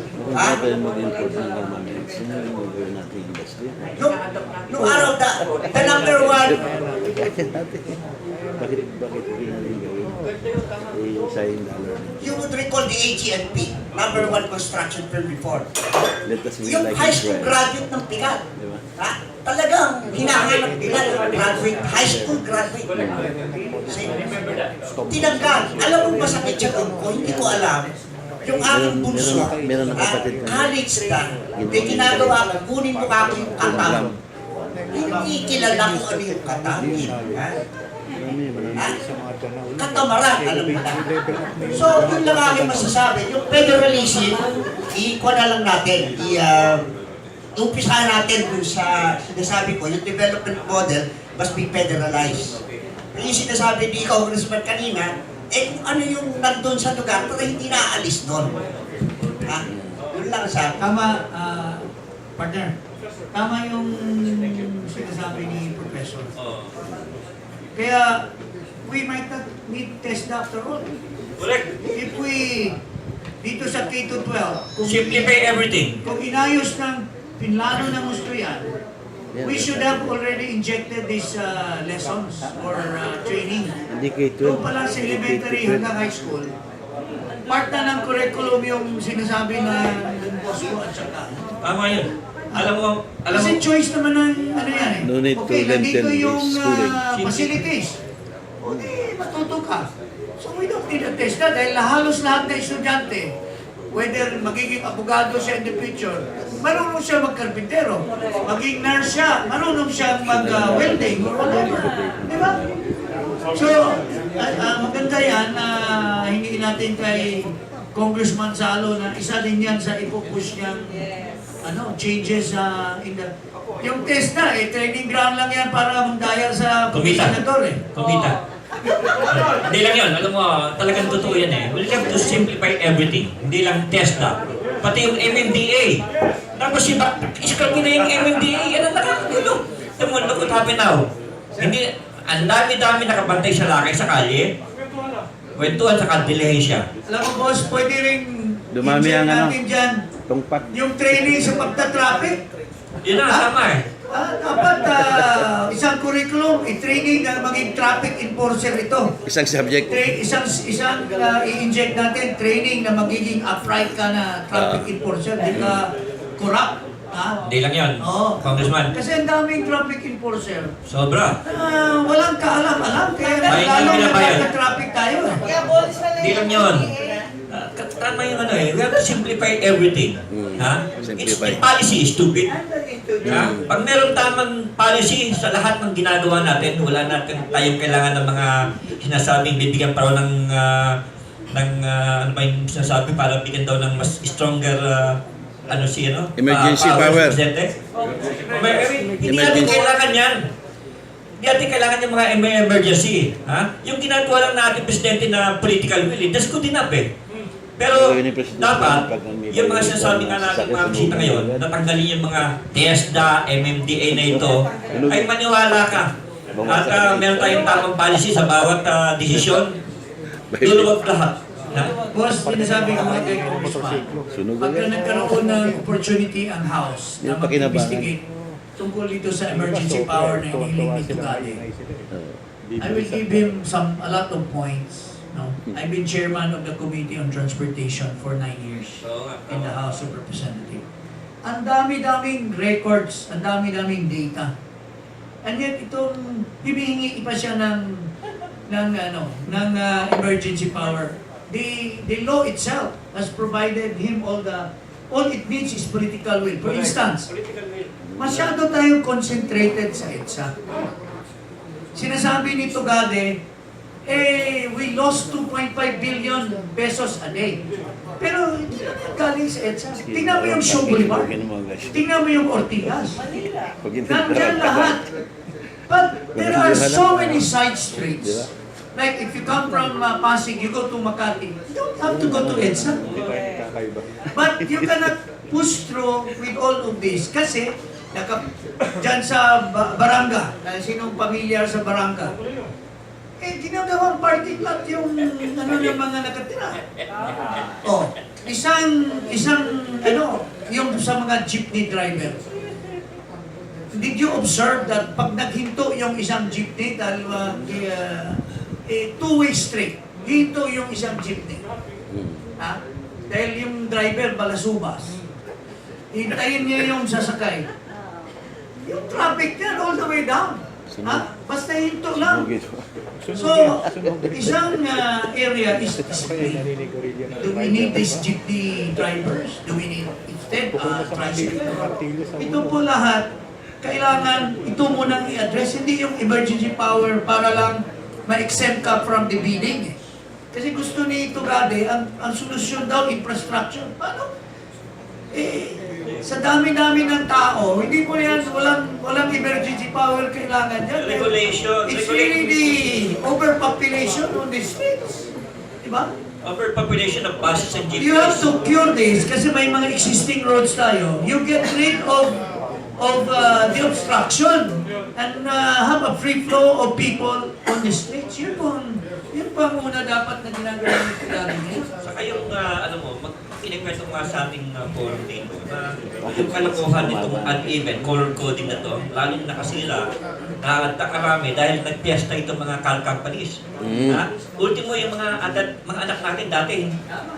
nung araw, the number one, you would recall the AG&P, number one construction firm before. Yung high school graduate ng Pikat, talagang hinahanap nila yung graduate, high school graduate. Tinanggal, alam mo masakit siya ko, hindi ko alam. Yung aking bunso, college na, may ginagawa ko, kunin mo ako yung katam. Hindi kilala ko ano yung katam. Katamaran, alam mo na. So, yun lang aking masasabi. Yung federalism, i-kuha na lang natin. Umpisahan natin dun sa sinasabi ko, yung development model must be federalized. Yung sinasabi ni Congressman kanina, eh kung ano yung nandun sa lugar, pero hindi naalis doon. Ha? Yun lang sa Tama, partner. Tama yung sinasabi ni Professor. Kaya, we might not need test after all. Correct. If we, dito sa K-12, Simplify everything. kung inayos ng pinlano ng gusto yan, we should have already injected these lessons or training. Hindi K-12. Doon pa lang sa elementary hanggang high school, part na ng curriculum yung sinasabi na ng boss ko at saka. Tama yun. Alam mo, Kasi choice naman ng ano yan eh. No need to Okay, nandito lengthen yung schooling. facilities. O di, matuto ka. So we don't need a test na dahil halos lahat ng estudyante, whether magiging abogado siya in the future, marunong siya magkarpintero, maging nurse siya, marunong siya mag-welding or whatever. Di ba? So, maganda yan na hingin natin kay Congressman Salo na isa din yan sa ipupush niyang changes in the... Yung test na training ground lang yan para magdaya sa Kumita. senador Kumita. Hindi lang yun. Alam mo, talagang totoo yan eh. We have to simplify everything. Hindi lang test na. Pati yung MMDA. Tapos iskal na yung MMDA. Yan ang nakakagulo. Look what happened now. Hindi, ang dami-dami nakabantay sa lakay sa kalye. Kwentuhan sa dilihencia. Alam mo boss, pwede rin Dumami ang natin dyan tungpat. yung training sa pagta-traffic. Yun na, tama eh. Dapat isang curriculum, i-training na maging traffic enforcer ito. Isang subject. Isang i-inject natin, training na magiging upright ka na traffic enforcer, di ka corrupt. Hindi lang yun, Oo. Congressman. Kasi ang daming traffic enforcer. Sobra. Walang kaalam-alam, kaya Ay, lalo hindi na bayad. traffic tayo. Kaya bolis na lang Hindi lang yun. Tama yung we have to simplify everything. Ha? Simplify. Policy is stupid. Ha? Pag meron tamang policy sa lahat ng ginagawa natin, wala natin tayong kailangan ng mga sinasabing bibigyan pa raw ng ano ba yung sinasabi para bigyan daw ng mas stronger Emergency power. Hindi natin kailangan yan. Hindi natin kailangan yung mga emergency. Ha? Yung ginagawa lang natin presidente na political will, that's good enough eh. Pero dapat, yung mga sinasabi nga natin mga bisita ngayon, natanggalin yung mga TESDA, MMDA na ito, ay maniwala ka. At meron tayong tamang policy sa bawat desisyon. Luluwag lahat. Boss, sinasabi ko mga kay Congressman, pagka nagkaroon ng opportunity ang House na mag-investigate tungkol dito sa emergency power na hinihiling ni Tugade, I will give him a lot of points. No? I've been chairman of the Committee on Transportation for 9 years in the House of Representatives. Ang dami-daming records, ang dami-daming data. And yet itong hinihingi pa siya ng emergency power. The law itself has provided him all it needs is political will. For instance, masyado tayong concentrated sa EDSA. Sinasabi ni Tugade, we lost 2.5 billion pesos a day. Pero hindi naman galing sa EDSA. Tingnan mo yung Show Boulevard. Tingnan mo yung Ortigas. Nandiyan lahat. But there are so many side streets. Like if you come from Pasig, you go to Makati, you don't have to go to EDSA. But you cannot push through with all of this kasi dyan sa barangay, sinong pamilyar sa barangay, ginagawang parking lot yung yung mga nakatira. Yung sa mga jeepney driver. Did you observe that pag naghinto yung isang jeepney dahil two-way street, hinto yung isang jeepney. Dahil yung driver balasubas. Hintayin niya yung sasakay. Yung traffic niya all the way down. Basta hinto lang. So, isang area is discipline. Do we need these jeepney drivers? Do we need instead tricycle? Ito po lahat, kailangan ito munang i-address. Hindi yung emergency power para lang ma-exempt ka from the bidding. Kasi gusto ni Tugade, ang solusyon daw, infrastructure. Paano? Sa dami-dami ng tao, hindi po yan, walang emergency power kailangan dyan. Regulation. It's really the overpopulation on the streets. Diba? Overpopulation of buses and You have jeepneys. to cure this kasi may mga existing roads tayo. You get rid of the obstruction and have a free flow of people on the streets. Yun po ang una dapat na ginagawa ng Tidal Dam. Saka yung, kinikwento nga sa ating forum dito na yung kalokohan nitong uneven color coding na to, lalo na nakasira, nakakarami dahil nagpiesta itong mga car companies. Ultimo yung mga anak natin dati,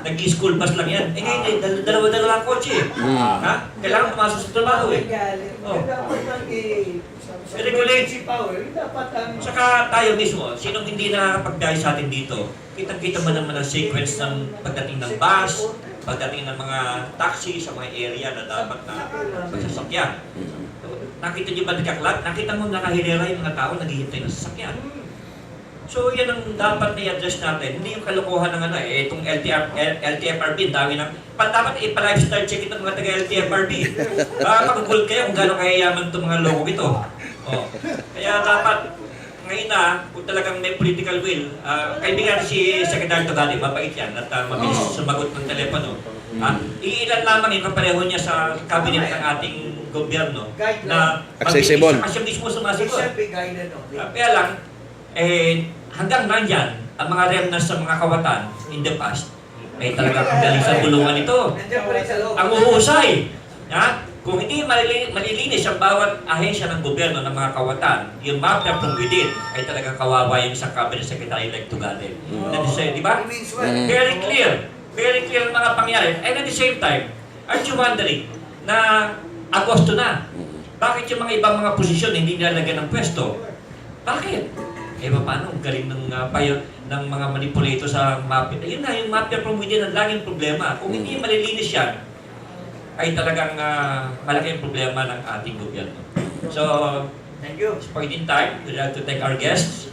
nag-school bus lang yan. Ngayon, dalawa-dalawa ang kotse. Kailangan pumasok sa trabaho eh. Regulate. Saka tayo mismo, sinong hindi nakakapag-dahil sa atin dito, kitang-kita mo naman ang sequence ng pagdating ng bus, pagdating ng mga taxi sa mga area na dapat na magsasakyan. Nakita niyo ba nagkaklag? Nakita mo nakahilera yung mga tao naghihintay ng sasakyan. So yan ang dapat na-address natin. Hindi yung kalokohan ng itong LTFRB, dami ng... dapat ipa-lifestyle check ito mga taga-LTFRB. Pag-gold kayo kung gano'ng kayayaman itong mga logo ito. Kaya dapat ngayon na, kung talagang may political will, kaibigan si Secretary Togadi, mabait yan at mabilis sumagot ng telepono. Iilan lamang yung kapareho niya sa cabinet ng ating gobyerno na accessible. Siya mismo sumasagot. Kaya lang, hanggang nandyan, ang mga remnants sa mga kawatan in the past, ay talagang magaling sa bulungan ito. Ang uhusay. Kung hindi malilinis ang bawat ahensya ng gobyerno ng mga kawatan, yung mafia from within, ay talagang kawawa yung sa cabinet secretary like Tugade. Di ba? Very clear. Very clear ang mga pangyari. And at the same time, aren't you wondering na Agosto na? Bakit yung mga ibang mga posisyon hindi nilalagyan ng pwesto? Bakit? Paano? Galing ng ng mga manipulator sa mafia. Yun na, yung mafia from within ang laging problema. Kung hindi malilinis yan, ay talagang malaking problema ng ating gobyerno. So, thank you. At this point in time, we'd like to thank our guests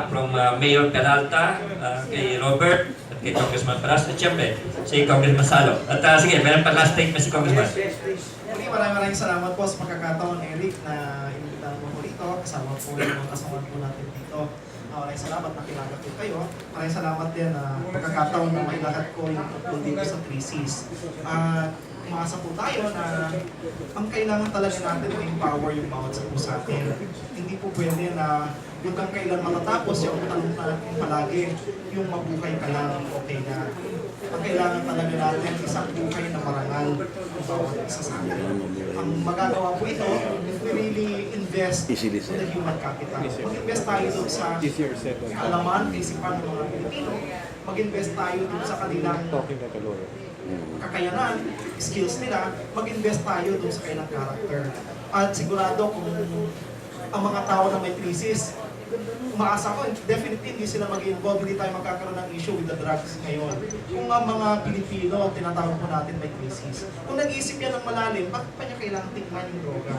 from Mayor Peralta, kay Robert, at kay Congressman Paras, at siyempre, si Congressman Salo. At sige, meron pa last statement si Congressman. Maraming salamat po sa pagkakataon, Eric, na inimbitahan mo po rito. Kasama po yung mga kasama po natin dito. Maraming salamat na kilala po kayo. Maraming salamat din na pagkakataon na may lahat ko yung tungkol dito sa 3Cs. Umaasa po tayo na ang kailangan talaga natin na empower yung bawat sa po sa atin. Hindi po pwede na hanggang kailan matatapos yung tanong natin palagi yung mabuhay ka lang, okay na. Ang kailangan talaga natin isang buhay na marangal ng bawat isa sa atin. Ang magagawa po ito, we really invest in the human capital. Mag-invest tayo doon sa kaalaman, isipan ng mga Pilipino. Mag-invest tayo doon sa kanilang kakayanan, skills nila, mag-invest tayo doon sa kanilang character. At sigurado kung ang mga tao na may crisis, umaasa ko, definitely hindi sila mag-involve, hindi tayo magkakaroon ng issue with the drugs ngayon. Kung ang mga Pilipino, tinatawag po natin may crisis, kung nag-iisip yan ng malalim, bakit pa niya kailangan tikman yung droga?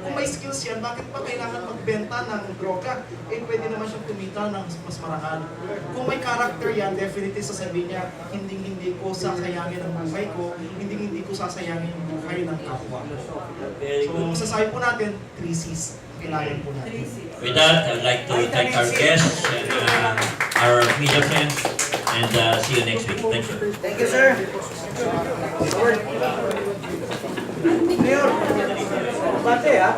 Kung may skills yan, bakit pa kailangan magbenta ng droga? Pwede naman siyang kumita ng mas marangal. Kung may character yan, definitely sasabihin niya, hindi ko sasayangin ang buhay ko, hindi ko sasayangin yung buhay ng kapwa. So, sasabi po natin, 3Cs. Kailangan po natin. With that, I would like to thank our guests and our media friends, and see you next week. Thank you. Thank you, sir. Mayor, bate ha?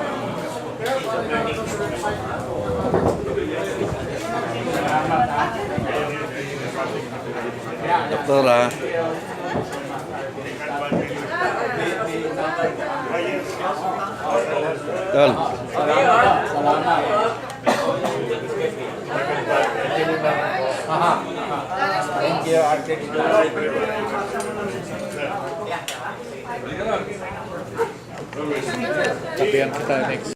Doktora. Tol. Thank you, Architect. Sabihan kita next.